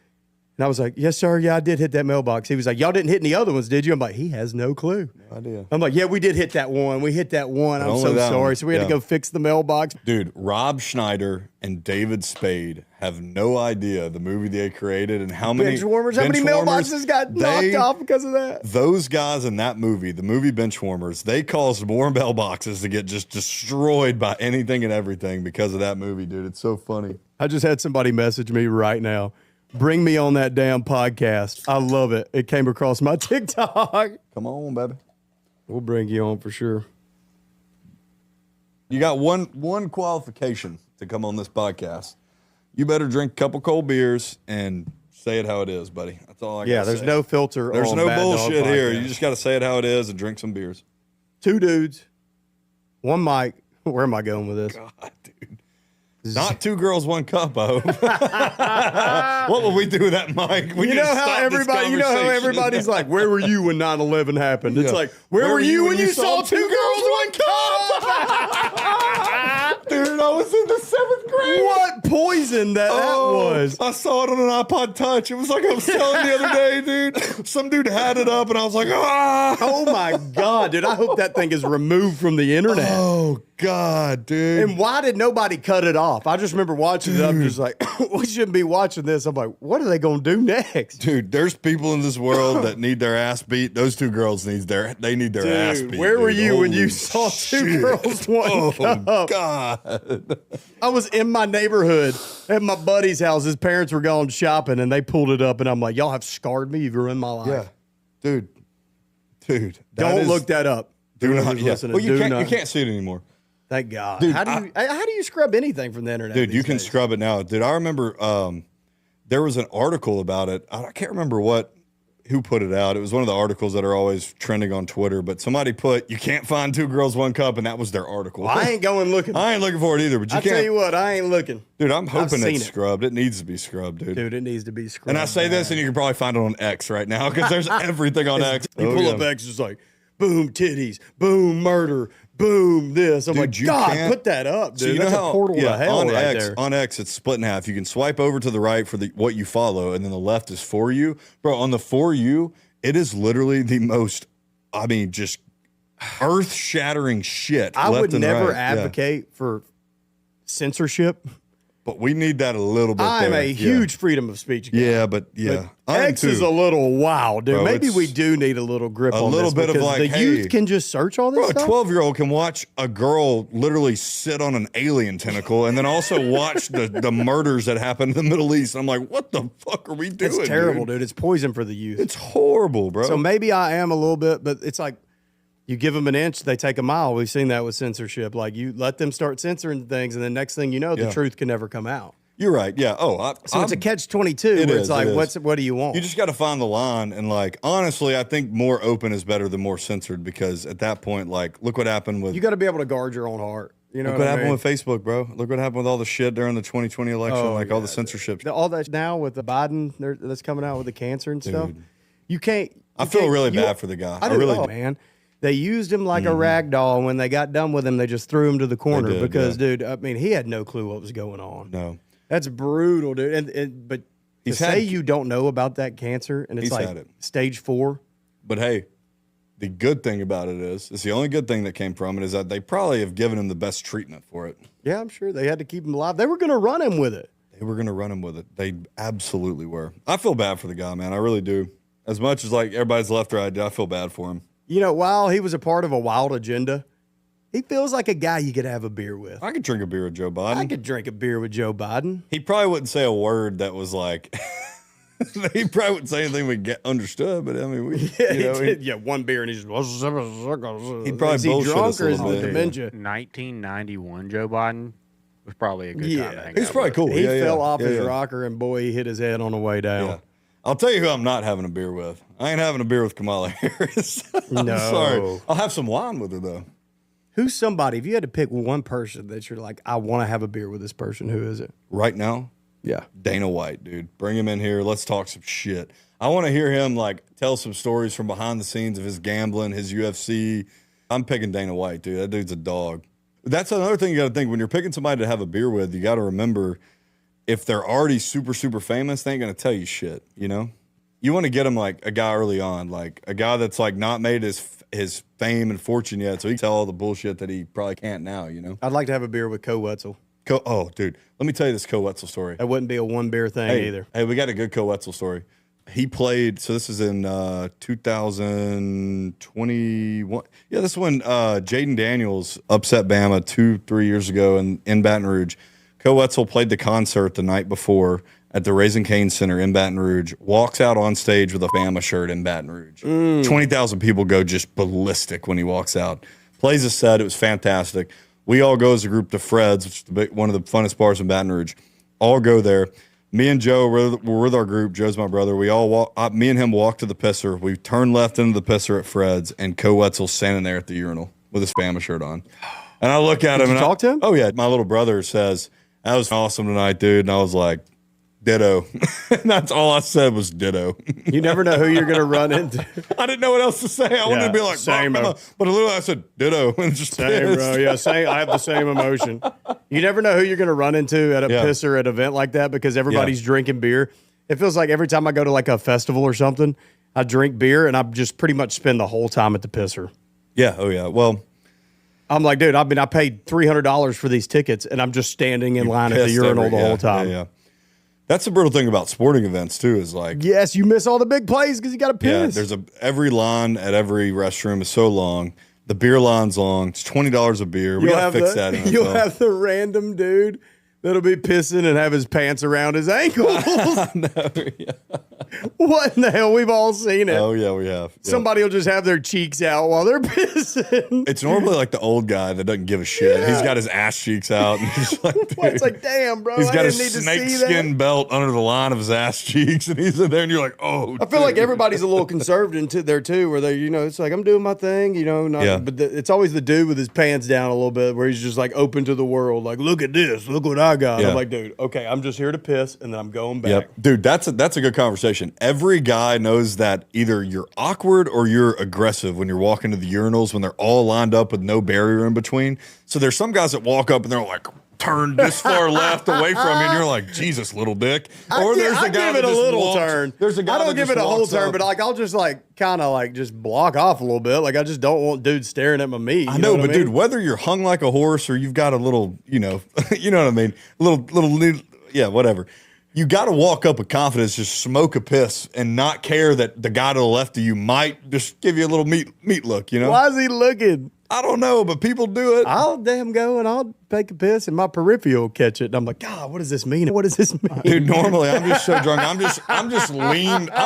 [SPEAKER 3] And I was like, yes, sir. Yeah, I did hit that mailbox. He was like, y'all didn't hit any other ones, did you? I'm like, he has no clue.
[SPEAKER 2] No idea.
[SPEAKER 3] I'm like, yeah, we did hit that one. We hit that one. I'm so sorry. So we had to go fix the mailbox.
[SPEAKER 2] Dude, Rob Schneider and David Spade have no idea the movie they created and how many
[SPEAKER 3] Benchwarmers. How many mailboxes got knocked off because of that?
[SPEAKER 2] Those guys in that movie, the movie Benchwarmers, they caused more mailboxes to get just destroyed by anything and everything because of that movie, dude. It's so funny.
[SPEAKER 3] I just had somebody message me right now. Bring me on that damn podcast. I love it. It came across my TikTok.
[SPEAKER 2] Come on, baby.
[SPEAKER 3] We'll bring you on for sure.
[SPEAKER 2] You got one qualification to come on this podcast. You better drink a couple cold beers and say it how it is, buddy. That's all I got to say.
[SPEAKER 3] Yeah, there's no filter.
[SPEAKER 2] There's no
[SPEAKER 3] Bad Dog
[SPEAKER 2] bullshit here.
[SPEAKER 3] Podcast.
[SPEAKER 2] You just got to say it how it is and drink some beers.
[SPEAKER 3] 2 dudes, 1 mic. Where am I going with this?
[SPEAKER 2] God, dude. Not 2 girls, 1 cup, I hope. What will we do with that mic?
[SPEAKER 3] You know how everybody's like, where were you when 9/11 happened? It's like, where were you when you saw 2 girls, 1 cup?
[SPEAKER 2] Dude, I was in the 7th grade.
[SPEAKER 3] What poison that was.
[SPEAKER 2] I saw it on an iPod Touch. It was like I was telling the other day, dude. Some dude had it up, and I was like, ah.
[SPEAKER 3] Oh, my God, dude. I hope that thing is removed from the internet.
[SPEAKER 2] Oh, God, dude.
[SPEAKER 3] And why did nobody cut it off? I just remember watching it. I'm just like, we shouldn't be watching this. I'm like, what are they going to do next?
[SPEAKER 2] Dude, there's people in this world that need their ass beat. Those 2 girls need their ass beat.
[SPEAKER 3] Where were you when you
[SPEAKER 2] Holy
[SPEAKER 3] saw 2
[SPEAKER 2] shit.
[SPEAKER 3] girls, 1 cup?
[SPEAKER 2] God.
[SPEAKER 3] I was in my neighborhood at my buddy's house. His parents were gone shopping, and they pulled it up, and I'm like, y'all have scarred me. You've ruined my life.
[SPEAKER 2] Yeah. Dude.
[SPEAKER 3] Don't look that up.
[SPEAKER 2] Do not.
[SPEAKER 3] Whoever's
[SPEAKER 2] Yeah.
[SPEAKER 3] listening,
[SPEAKER 2] Well, you
[SPEAKER 3] do not.
[SPEAKER 2] can't see it anymore.
[SPEAKER 3] Thank God.
[SPEAKER 2] Dude,
[SPEAKER 3] how do you scrub anything from the internet?
[SPEAKER 2] Dude,
[SPEAKER 3] these
[SPEAKER 2] you can
[SPEAKER 3] days?
[SPEAKER 2] scrub it now. Dude, I remember there was an article about it. I can't remember who put it out. It was one of the articles that are always trending on Twitter, but somebody put, you can't find 2 girls, 1 cup, and that was their article.
[SPEAKER 3] Well, I ain't going looking.
[SPEAKER 2] I ain't looking for it either, but
[SPEAKER 3] I tell you what, I ain't looking.
[SPEAKER 2] Dude, I'm hoping
[SPEAKER 3] seen
[SPEAKER 2] it's
[SPEAKER 3] it.
[SPEAKER 2] scrubbed. It needs to be scrubbed, dude.
[SPEAKER 3] Dude, it needs to be scrubbed.
[SPEAKER 2] And I say this, and you can probably find it on X right now because there's everything on X.
[SPEAKER 3] You pull up X, it's like, boom, titties, boom, murder, boom, this. I'm
[SPEAKER 2] Dude,
[SPEAKER 3] like,
[SPEAKER 2] you
[SPEAKER 3] God,
[SPEAKER 2] can't-
[SPEAKER 3] put that up, dude.
[SPEAKER 2] So you
[SPEAKER 3] That's
[SPEAKER 2] know how
[SPEAKER 3] a portal to hell
[SPEAKER 2] on
[SPEAKER 3] right
[SPEAKER 2] X,
[SPEAKER 3] there.
[SPEAKER 2] On X, it's split in half. You can swipe over to the right for what you follow, and then the left is for you. Bro, on the for you, it is literally the most, just earth-shattering shit.
[SPEAKER 3] I
[SPEAKER 2] left
[SPEAKER 3] would
[SPEAKER 2] and
[SPEAKER 3] never
[SPEAKER 2] right. Yeah.
[SPEAKER 3] advocate for censorship.
[SPEAKER 2] But we need that a little bit.
[SPEAKER 3] I'm
[SPEAKER 2] there.
[SPEAKER 3] a huge freedom of speech guy.
[SPEAKER 2] Yeah, but yeah.
[SPEAKER 3] But
[SPEAKER 2] I am
[SPEAKER 3] X is
[SPEAKER 2] too.
[SPEAKER 3] a little wild, dude.
[SPEAKER 2] Bro,
[SPEAKER 3] Maybe we
[SPEAKER 2] it's
[SPEAKER 3] do need a little grip
[SPEAKER 2] a
[SPEAKER 3] on
[SPEAKER 2] little
[SPEAKER 3] this
[SPEAKER 2] bit of
[SPEAKER 3] because
[SPEAKER 2] like,
[SPEAKER 3] the youth
[SPEAKER 2] hey,
[SPEAKER 3] can just search all this
[SPEAKER 2] Bro, a
[SPEAKER 3] stuff.
[SPEAKER 2] 12-year-old can watch a girl literally sit on an alien tentacle and then also watch the murders that happen in the Middle East. I'm like, what the fuck are we doing?
[SPEAKER 3] It's terrible, dude. It's poison for the youth.
[SPEAKER 2] It's horrible, bro.
[SPEAKER 3] So maybe I am a little bit, but it's like you give them an inch, they take a mile. We've seen that with censorship. Like you let them start censoring things, and then next thing you know, the truth can never come out.
[SPEAKER 2] You're right. Yeah. Oh,
[SPEAKER 3] So it's a catch-22
[SPEAKER 2] It
[SPEAKER 3] where
[SPEAKER 2] is,
[SPEAKER 3] it's like,
[SPEAKER 2] it is.
[SPEAKER 3] what do you want?
[SPEAKER 2] You just got to find the line. And like, honestly, I think more open is better than more censored because at that point, like, look what happened with.
[SPEAKER 3] You got to be able to guard your own heart. You know
[SPEAKER 2] Look
[SPEAKER 3] what
[SPEAKER 2] what
[SPEAKER 3] I
[SPEAKER 2] happened
[SPEAKER 3] mean?
[SPEAKER 2] with Facebook, bro. Look what happened with all the shit during the 2020 election,
[SPEAKER 3] Oh,
[SPEAKER 2] all
[SPEAKER 3] yeah,
[SPEAKER 2] the censorship.
[SPEAKER 3] All that now with the Biden that's coming out with the cancer and stuff.
[SPEAKER 2] Dude.
[SPEAKER 3] You can't.
[SPEAKER 2] I feel really bad for the guy.
[SPEAKER 3] I
[SPEAKER 2] I really
[SPEAKER 3] do,
[SPEAKER 2] do.
[SPEAKER 3] man. They used him like a rag doll. And when they got done with him, they just threw him to the corner
[SPEAKER 2] did,
[SPEAKER 3] because, dude, I mean, he had no clue what was going on.
[SPEAKER 2] No.
[SPEAKER 3] That's brutal, dude. But to
[SPEAKER 2] He's
[SPEAKER 3] say
[SPEAKER 2] had-
[SPEAKER 3] you don't know about that cancer and it's
[SPEAKER 2] He's
[SPEAKER 3] like
[SPEAKER 2] had it.
[SPEAKER 3] stage 4.
[SPEAKER 2] But hey, the good thing about it is, it's the only good thing that came from it is that they probably have given him the best treatment for it.
[SPEAKER 3] Yeah, I'm sure they had to keep him alive. They were going to run him with it.
[SPEAKER 2] They were going to run him with it. They absolutely were. I feel bad for the guy, man. I really do. As much as like everybody's left or right, I feel bad for him.
[SPEAKER 3] You know, while he was a part of a wild agenda, he feels like a guy you could have a beer with.
[SPEAKER 2] I could drink a beer with Joe Biden.
[SPEAKER 3] I could drink a beer with Joe Biden.
[SPEAKER 2] He probably wouldn't say a word that was like. He probably wouldn't say anything we get understood, but I mean,
[SPEAKER 3] One beer and he's just.
[SPEAKER 2] He'd probably
[SPEAKER 3] is he
[SPEAKER 2] bullshit
[SPEAKER 3] drunk
[SPEAKER 2] us a
[SPEAKER 3] or is
[SPEAKER 2] little
[SPEAKER 3] it
[SPEAKER 2] bit.
[SPEAKER 3] dementia?
[SPEAKER 5] 1991 Joe Biden was probably a good time to hang
[SPEAKER 2] He's
[SPEAKER 5] out
[SPEAKER 2] probably
[SPEAKER 5] with.
[SPEAKER 2] cool.
[SPEAKER 3] He
[SPEAKER 2] Yeah,
[SPEAKER 3] fell
[SPEAKER 2] yeah.
[SPEAKER 3] off
[SPEAKER 2] Yeah,
[SPEAKER 3] his
[SPEAKER 2] yeah.
[SPEAKER 3] rocker and boy, he hit his head on the way down.
[SPEAKER 2] Yeah. I'll tell you who I'm not having a beer with. I ain't having a beer with Kamala Harris. I'm
[SPEAKER 3] No.
[SPEAKER 2] sorry. I'll have some wine with her, though.
[SPEAKER 3] Who's somebody? If you had to pick one person that you're like, I want to have a beer with this person, who is it?
[SPEAKER 2] Right now,
[SPEAKER 3] Yeah.
[SPEAKER 2] Dana White, dude. Bring him in here. Let's talk some shit. I want to hear him, like, tell some stories from behind the scenes of his gambling, his UFC. I'm picking Dana White, dude. That dude's a dog. That's another thing you got to think. When you're picking somebody to have a beer with, you got to remember, if they're already super, super famous, they ain't going to tell you shit, you know? You want to get him, like, a guy early on, like, a guy that's, like, not made his fame and fortune yet, so he can tell all the bullshit that he probably can't now, you know?
[SPEAKER 3] I'd like to have a beer with Co Wetzel.
[SPEAKER 2] Oh, dude. Let me tell you this Co Wetzel story.
[SPEAKER 3] That wouldn't be a one beer thing either.
[SPEAKER 2] Hey, we got a good Co Wetzel story. He played, so this is in 2021. Yeah, this is when Jaden Daniels upset Bama 2-3 years ago in Baton Rouge. Co Wetzel played the concert the night before at the Raising Cane Center in Baton Rouge, walks out on stage with a Bama shirt in Baton Rouge. 20,000 people go just ballistic when he walks out. Plays a set. It was fantastic. We all go as a group to Fred's, which is one of the funnest bars in Baton Rouge. All go there. Me and Joe were with our group. Joe's my brother. We all walk. Me and him walked to the pisser. We turned left into the pisser at Fred's, and Co Wetzel's standing there at the urinal with his Bama shirt on. And I look at him.
[SPEAKER 3] Did you talk to him?
[SPEAKER 2] Oh yeah, my little brother says, "That was awesome tonight, dude." And I was like, "Ditto." And that's all I said was ditto.
[SPEAKER 3] You never know who you're going to run into.
[SPEAKER 2] I didn't know what else to say. I wanted to be like,
[SPEAKER 3] same,
[SPEAKER 2] but literally I said ditto and just
[SPEAKER 3] Same,
[SPEAKER 2] pissed.
[SPEAKER 3] bro. Yeah, same. I have the same emotion. You never know who you're going to run into at a pisser at an event like that because everybody's drinking beer. It feels like every time I go to like a festival or something, I drink beer and I just pretty much spend the whole time at the pisser.
[SPEAKER 2] Yeah. Oh yeah. Well,
[SPEAKER 3] I'm like, dude, I paid $300 for these tickets and I'm just standing in line at the urinal the whole time.
[SPEAKER 2] Yeah. That's the brutal thing about sporting events too. Is like,
[SPEAKER 3] yes, you miss all the big plays because you got to piss.
[SPEAKER 2] there's every line at every restroom is so long. The beer line's long. It's $20 a beer. We gotta fix that.
[SPEAKER 3] You'll have the random dude that'll be pissing and have his pants around his ankles. What in the hell? We've all seen it.
[SPEAKER 2] Oh yeah, we have. Yeah.
[SPEAKER 3] Somebody will just have their cheeks out while they're pissing.
[SPEAKER 2] It's normally like the old guy that doesn't give a shit.
[SPEAKER 3] Yeah.
[SPEAKER 2] He's got his ass cheeks out. And he's like,
[SPEAKER 3] It's like, damn, bro.
[SPEAKER 2] he's
[SPEAKER 3] I
[SPEAKER 2] got a
[SPEAKER 3] didn't need to see
[SPEAKER 2] snakeskin
[SPEAKER 3] that.
[SPEAKER 2] belt under the line of his ass cheeks, and he's in there, and you're like, oh.
[SPEAKER 3] I feel like everybody's a little conservative there too, where they, it's like I'm doing my thing, but it's always the dude with his pants down a little bit, where he's just like open to the world, like look at this, look what I got.
[SPEAKER 2] Yeah.
[SPEAKER 3] I'm like, dude, okay, I'm just here to piss, and then I'm going back.
[SPEAKER 2] Yep. Dude, that's a good conversation. Every guy knows that either you're awkward or you're aggressive when you're walking to the urinals when they're all lined up with no barrier in between. So there's some guys that walk up and they're like turned this far left away from you, and you're like, Jesus, little dick. Or there's a guy
[SPEAKER 3] give it
[SPEAKER 2] that
[SPEAKER 3] a
[SPEAKER 2] just
[SPEAKER 3] little
[SPEAKER 2] walks,
[SPEAKER 3] turn.
[SPEAKER 2] There's a guy
[SPEAKER 3] I don't
[SPEAKER 2] that
[SPEAKER 3] give
[SPEAKER 2] just
[SPEAKER 3] it a whole
[SPEAKER 2] walks
[SPEAKER 3] turn,
[SPEAKER 2] up.
[SPEAKER 3] but like I'll just like kind of like just block off a little bit. Like I just don't want dudes staring at my meat.
[SPEAKER 2] I know,
[SPEAKER 3] what
[SPEAKER 2] but
[SPEAKER 3] I mean?
[SPEAKER 2] dude, whether you're hung like a horse or you've got a little, you know what I mean, little, yeah, whatever. You got to walk up with confidence, just smoke a piss, and not care that the guy to the left of you might just give you a little meat look. You know?
[SPEAKER 3] Why is he looking?
[SPEAKER 2] I don't know, but people do it.
[SPEAKER 3] I'll damn go and I'll take a piss and my peripheral will catch it. And I'm like, God, what does this mean? What does this mean?
[SPEAKER 2] Dude, normally I'm just so drunk. I'm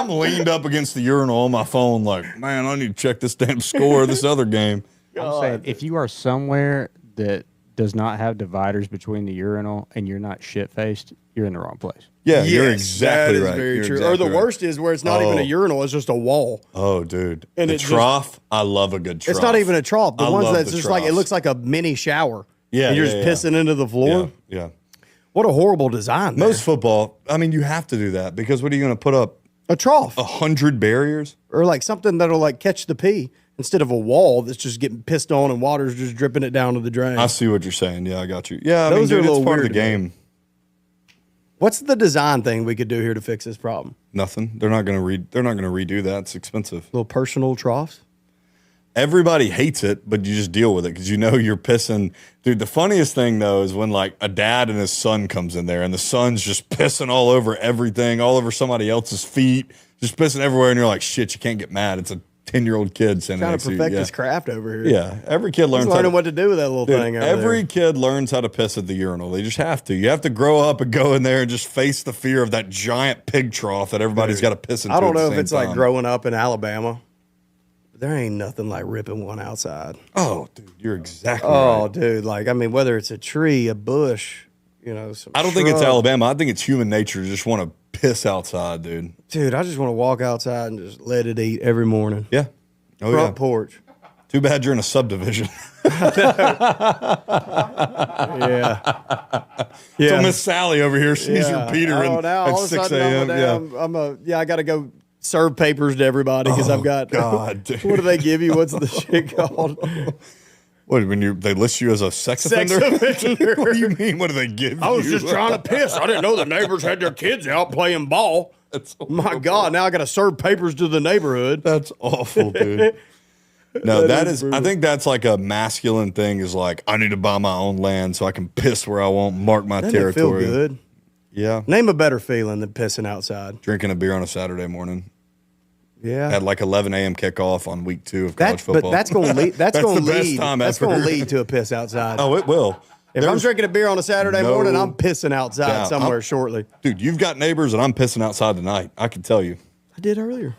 [SPEAKER 2] leaned up against the urinal on my phone, like, man, I need to check this damn score of this other game.
[SPEAKER 5] I'm saying, if you are somewhere that does not have dividers between the urinal and you're not shit-faced, you're in the wrong place.
[SPEAKER 2] Yeah, you're
[SPEAKER 3] Yes,
[SPEAKER 2] exactly
[SPEAKER 3] that is
[SPEAKER 2] right.
[SPEAKER 3] very
[SPEAKER 2] You're
[SPEAKER 3] true.
[SPEAKER 2] exactly
[SPEAKER 3] Or the
[SPEAKER 2] right.
[SPEAKER 3] worst is where it's not even a urinal; it's just a wall.
[SPEAKER 2] Oh, dude,
[SPEAKER 3] And
[SPEAKER 2] the
[SPEAKER 3] it just-
[SPEAKER 2] trough. I love a good trough.
[SPEAKER 3] It's not even a trough. The
[SPEAKER 2] I
[SPEAKER 3] ones
[SPEAKER 2] love
[SPEAKER 3] that's
[SPEAKER 2] the
[SPEAKER 3] just like it
[SPEAKER 2] troughs.
[SPEAKER 3] looks like a mini shower.
[SPEAKER 2] Yeah,
[SPEAKER 3] and you're
[SPEAKER 2] yeah,
[SPEAKER 3] just pissing into the floor.
[SPEAKER 2] Yeah.
[SPEAKER 3] What a horrible design. there.
[SPEAKER 2] Most football. I mean, you have to do that because what are you going to put up
[SPEAKER 3] a trough
[SPEAKER 2] 100 barriers?
[SPEAKER 3] or like something that'll like catch the pee instead of a wall that's just getting pissed on and water's just dripping it down to the drain.
[SPEAKER 2] I see what you're saying. Yeah, I got you. Yeah, I
[SPEAKER 3] Those
[SPEAKER 2] mean,
[SPEAKER 3] are a
[SPEAKER 2] dude, it's
[SPEAKER 3] little
[SPEAKER 2] part of the
[SPEAKER 3] weird to me.
[SPEAKER 2] game.
[SPEAKER 3] What's the design thing we could do here to fix this problem?
[SPEAKER 2] Nothing. They're not going to redo that. It's expensive.
[SPEAKER 3] Little personal troughs.
[SPEAKER 2] Everybody hates it, but you just deal with it because you know you're pissing. Dude, the funniest thing though is when like a dad and his son comes in there and the son's just pissing all over everything, all over somebody else's feet, just pissing everywhere, and you're like, shit, you can't get mad. It's a 10-year-old kid standing
[SPEAKER 3] Trying
[SPEAKER 2] next
[SPEAKER 3] to
[SPEAKER 2] to you.
[SPEAKER 3] perfect
[SPEAKER 2] Yeah.
[SPEAKER 3] his craft over here.
[SPEAKER 2] Yeah, every kid
[SPEAKER 3] He's
[SPEAKER 2] learns how
[SPEAKER 3] learning
[SPEAKER 2] to,
[SPEAKER 3] what to do with that little
[SPEAKER 2] Dude,
[SPEAKER 3] thing over
[SPEAKER 2] every
[SPEAKER 3] there.
[SPEAKER 2] kid learns how to piss at the urinal. They just have to. You have to grow up and go in there and just face the fear of that giant pig trough that everybody's got to piss into.
[SPEAKER 3] I don't
[SPEAKER 2] at the
[SPEAKER 3] know if
[SPEAKER 2] same
[SPEAKER 3] it's like
[SPEAKER 2] time.
[SPEAKER 3] growing up in Alabama. But there ain't nothing like ripping one outside.
[SPEAKER 2] Oh, dude, you're exactly
[SPEAKER 3] Oh,
[SPEAKER 2] right.
[SPEAKER 3] dude. Like, I mean, whether it's a tree, a bush, some
[SPEAKER 2] I don't think it's
[SPEAKER 3] shrub.
[SPEAKER 2] Alabama. I think it's human nature to just want to piss outside, dude.
[SPEAKER 3] Dude, I just want to walk outside and just let it eat every morning.
[SPEAKER 2] Yeah. Oh,
[SPEAKER 3] Front porch.
[SPEAKER 2] Too bad you're in a subdivision.
[SPEAKER 3] Yeah.
[SPEAKER 2] So Miss Sally over here sees your Peter
[SPEAKER 3] now
[SPEAKER 2] at
[SPEAKER 3] all of a
[SPEAKER 2] 6
[SPEAKER 3] sudden
[SPEAKER 2] a.m.
[SPEAKER 3] I got to go serve papers to everybody because I've got.
[SPEAKER 2] God, dude.
[SPEAKER 3] What do they give you? What's the shit called?
[SPEAKER 2] What, when they list you as a sex offender? What do you mean? What do they give you?
[SPEAKER 3] I was just trying to piss. I didn't know the neighbors had their kids out playing ball. My God, now I got to serve papers to the neighborhood.
[SPEAKER 2] That's awful, dude. No, that is I think that's like a masculine thing is like, I need to buy my own land so I can piss where I want, mark my
[SPEAKER 3] Doesn't it feel
[SPEAKER 2] territory.
[SPEAKER 3] good?
[SPEAKER 2] Yeah.
[SPEAKER 3] Name a better feeling than pissing outside.
[SPEAKER 2] Drinking a beer on a Saturday morning.
[SPEAKER 3] Yeah.
[SPEAKER 2] At like 11 a.m. kickoff on week 2 of college football.
[SPEAKER 3] But that's going to lead. That's going to
[SPEAKER 2] the best
[SPEAKER 3] lead.
[SPEAKER 2] time
[SPEAKER 3] That's
[SPEAKER 2] ever.
[SPEAKER 3] going to lead to a piss outside.
[SPEAKER 2] Oh, it will.
[SPEAKER 3] If I'm drinking a beer on a Saturday
[SPEAKER 2] no
[SPEAKER 3] morning, I'm pissing outside
[SPEAKER 2] doubt.
[SPEAKER 3] somewhere shortly.
[SPEAKER 2] Dude, you've got neighbors and I'm pissing outside tonight. I can tell you.
[SPEAKER 3] I did earlier.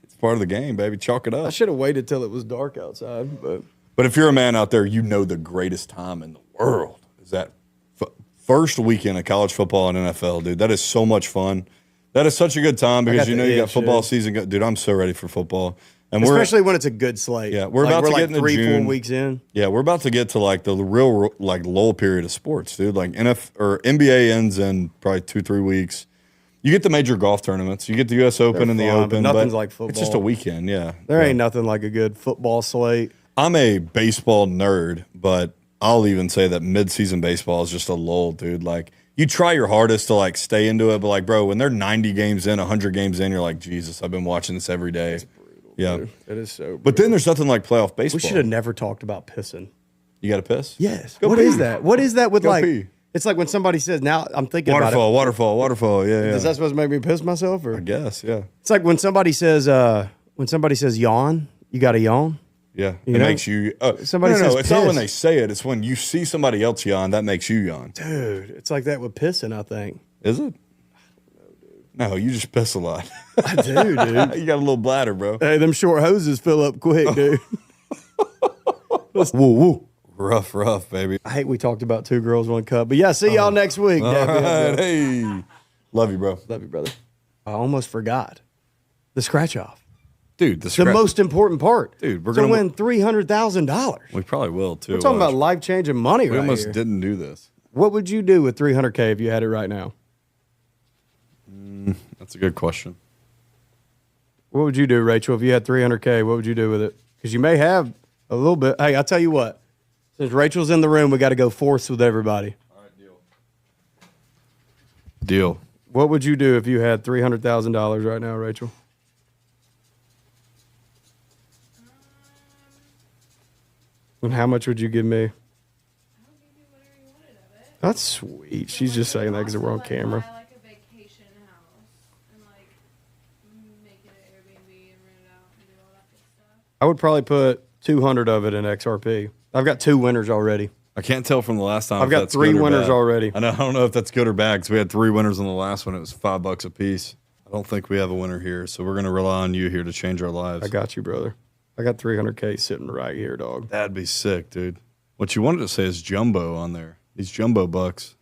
[SPEAKER 2] It's part of the game, baby. Chalk it
[SPEAKER 3] I
[SPEAKER 2] up.
[SPEAKER 3] should have waited till it was dark outside, but
[SPEAKER 2] But if you're a man out there, you know the greatest time in the world is that first weekend of college football and NFL, dude. That is so much fun. That is such a good time because
[SPEAKER 3] got
[SPEAKER 2] you know
[SPEAKER 3] the
[SPEAKER 2] you got
[SPEAKER 3] itch,
[SPEAKER 2] football
[SPEAKER 3] yeah.
[SPEAKER 2] season. Dude, I'm so ready for football. And
[SPEAKER 3] especially when it's a good slate.
[SPEAKER 2] Yeah, we're about to get into
[SPEAKER 3] 3-4
[SPEAKER 2] June.
[SPEAKER 3] weeks in.
[SPEAKER 2] Yeah, we're about to get to like the real like lull period of sports, dude. Like NBA ends in probably 2-3 weeks. You get the major golf tournaments. You get the U.S. Open and the
[SPEAKER 3] fun, but
[SPEAKER 2] Open.
[SPEAKER 3] nothing's
[SPEAKER 2] but
[SPEAKER 3] like football.
[SPEAKER 2] It's just a weekend, yeah.
[SPEAKER 3] There
[SPEAKER 2] Yeah.
[SPEAKER 3] ain't nothing like a good football slate.
[SPEAKER 2] I'm a baseball nerd, but I'll even say that mid-season baseball is just a lull, dude. Like, you try your hardest to, like, stay into it, but, like, bro, when they're 90 games in, 100 games in, you're like, Jesus, I've been watching this every day. It's brutal, yeah.
[SPEAKER 3] Dude. It is so brutal.
[SPEAKER 2] But then there's nothing like playoff baseball.
[SPEAKER 3] We should have never talked about pissing.
[SPEAKER 2] You got to piss?
[SPEAKER 3] Yes.
[SPEAKER 2] Go
[SPEAKER 3] What
[SPEAKER 2] pee.
[SPEAKER 3] is that? What is that with
[SPEAKER 2] Go
[SPEAKER 3] like?
[SPEAKER 2] pee.
[SPEAKER 3] It's like when somebody says, now I'm thinking
[SPEAKER 2] Waterfall,
[SPEAKER 3] about it.
[SPEAKER 2] waterfall. Yeah, yeah.
[SPEAKER 3] Is that supposed to make me piss myself? Or
[SPEAKER 2] I guess, yeah.
[SPEAKER 3] it's like when somebody says yawn, you got to yawn.
[SPEAKER 2] Yeah,
[SPEAKER 3] You
[SPEAKER 2] it
[SPEAKER 3] know?
[SPEAKER 2] makes you.
[SPEAKER 3] Somebody
[SPEAKER 2] no,
[SPEAKER 3] says
[SPEAKER 2] it's not when
[SPEAKER 3] piss.
[SPEAKER 2] they say it. It's when you see somebody else yawn that makes you yawn.
[SPEAKER 3] Dude, it's like that with pissing, I think.
[SPEAKER 2] Is it? No, you just piss a lot.
[SPEAKER 3] I do, dude.
[SPEAKER 2] You got a little bladder, bro.
[SPEAKER 3] Hey, them short hoses fill up quick, dude. Woo, woo.
[SPEAKER 2] Rough, baby.
[SPEAKER 3] I hate we talked about 2 girls, 1 cup. But yeah, see y'all next week.
[SPEAKER 2] All
[SPEAKER 3] Dappy up,
[SPEAKER 2] right,
[SPEAKER 3] bro.
[SPEAKER 2] hey, love you, bro.
[SPEAKER 3] Love you, brother. I almost forgot the scratch off.
[SPEAKER 2] Dude,
[SPEAKER 3] The most important part.
[SPEAKER 2] Dude, we're
[SPEAKER 3] to
[SPEAKER 2] gonna
[SPEAKER 3] win $300,000.
[SPEAKER 2] We probably will too.
[SPEAKER 3] We're talking about
[SPEAKER 2] Watch.
[SPEAKER 3] life changing money
[SPEAKER 2] We
[SPEAKER 3] right
[SPEAKER 2] almost
[SPEAKER 3] here.
[SPEAKER 2] didn't do this.
[SPEAKER 3] What would you do with $300K if you had it right now?
[SPEAKER 2] That's a good question.
[SPEAKER 3] What would you do, Rachel, if you had $300K? What would you do with it? Because you may have a little bit. Hey, I'll tell you what. Since Rachel's in the room, we got to go fourths with everybody.
[SPEAKER 2] All right, deal.
[SPEAKER 3] What would you do if you had $300,000 right now, Rachel? And how much would you give me?
[SPEAKER 4] I'll give you whatever you wanted of it.
[SPEAKER 3] That's sweet. She's just saying that because we're on camera.
[SPEAKER 4] Buy like a vacation house and like make it an Airbnb and rent it out and do all that good stuff.
[SPEAKER 3] I would probably put 200 of it in XRP. I've got 2 winners already.
[SPEAKER 2] I can't tell from the last time.
[SPEAKER 3] I've
[SPEAKER 2] if
[SPEAKER 3] got
[SPEAKER 2] that's
[SPEAKER 3] 3
[SPEAKER 2] good or
[SPEAKER 3] winners
[SPEAKER 2] bad.
[SPEAKER 3] already.
[SPEAKER 2] I don't know if that's good or bad because we had 3 winners on the last one. It was $5 a piece. I don't think we have a winner here, so we're gonna rely on you here to change our lives.
[SPEAKER 3] I got you, brother. I got $300K sitting right here, dog.
[SPEAKER 2] That'd be sick, dude. What you wanted to say is jumbo on there. These jumbo bucks.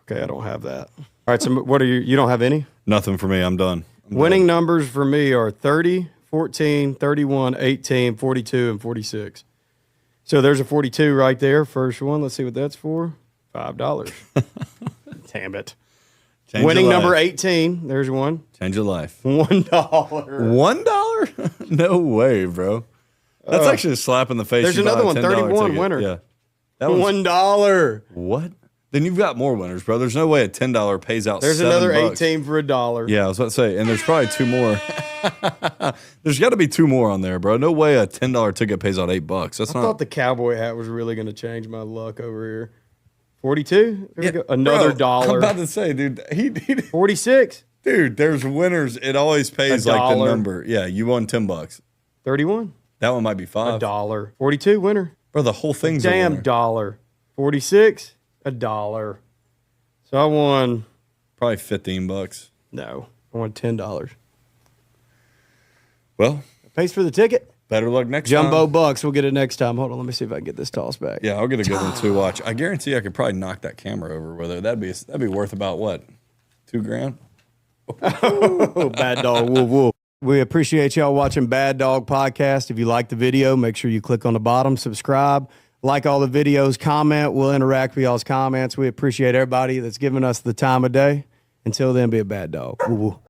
[SPEAKER 3] Okay, I don't have that. All right, so what are you? You don't have any?
[SPEAKER 2] Nothing for me. I'm done.
[SPEAKER 3] Winning numbers for me are 30, 14, 31, 18, 42, and 46. So there's a 42 right there. First one. Let's see what that's for. $5. Damn it.
[SPEAKER 2] Change
[SPEAKER 3] Winning
[SPEAKER 2] your
[SPEAKER 3] number
[SPEAKER 2] life.
[SPEAKER 3] 18. There's one.
[SPEAKER 2] Change your life.
[SPEAKER 3] $1.
[SPEAKER 2] $1? No way, bro. That's actually a slap in the face.
[SPEAKER 3] There's
[SPEAKER 2] You buy
[SPEAKER 3] another
[SPEAKER 2] a
[SPEAKER 3] one,
[SPEAKER 2] $10
[SPEAKER 3] 31
[SPEAKER 2] ticket.
[SPEAKER 3] winner.
[SPEAKER 2] Yeah. That was,
[SPEAKER 3] $1.
[SPEAKER 2] what? Then you've got more winners, bro. There's no way a $10 pays out.
[SPEAKER 3] There's
[SPEAKER 2] $7.
[SPEAKER 3] another 18 for $1.
[SPEAKER 2] Yeah, I was about to say, and there's probably 2 more. There's got to be 2 more on there, bro. No way a $10 ticket pays out $8. That's
[SPEAKER 3] I
[SPEAKER 2] not.
[SPEAKER 3] thought the cowboy hat was really going to change my luck over here. 42? There we
[SPEAKER 2] Yeah,
[SPEAKER 3] go. Another
[SPEAKER 2] bro,
[SPEAKER 3] dollar.
[SPEAKER 2] I'm about to say, dude. He
[SPEAKER 3] 46?
[SPEAKER 2] dude. There's winners. It always pays like the
[SPEAKER 3] $1.
[SPEAKER 2] number. Yeah, you won $10.
[SPEAKER 3] 31?
[SPEAKER 2] That one might be $5.
[SPEAKER 3] $1. 42 winner.
[SPEAKER 2] Bro, the whole thing's a
[SPEAKER 3] Damn
[SPEAKER 2] winner.
[SPEAKER 3] dollar. 46? $1. So I won.
[SPEAKER 2] Probably $15.
[SPEAKER 3] No, I won $10.
[SPEAKER 2] Well,
[SPEAKER 3] Pays for the ticket.
[SPEAKER 2] better luck next
[SPEAKER 3] Jumbo
[SPEAKER 2] time.
[SPEAKER 3] bucks. We'll get it next time. Hold on. Let me see if I can get this toss back.
[SPEAKER 2] Yeah, I'll get a good one too. Watch. I guarantee I could probably knock that camera over with it. That'd be worth about what? $2,000?
[SPEAKER 3] Oh, Bad Dog. Woo woo. We appreciate y'all watching Bad Dog Podcast. If you like the video, make sure you click on the bottom, subscribe, like all the videos, comment. We'll interact with y'all's comments. We appreciate everybody that's giving us the time of day. Until then, be a bad dog. Woo woo.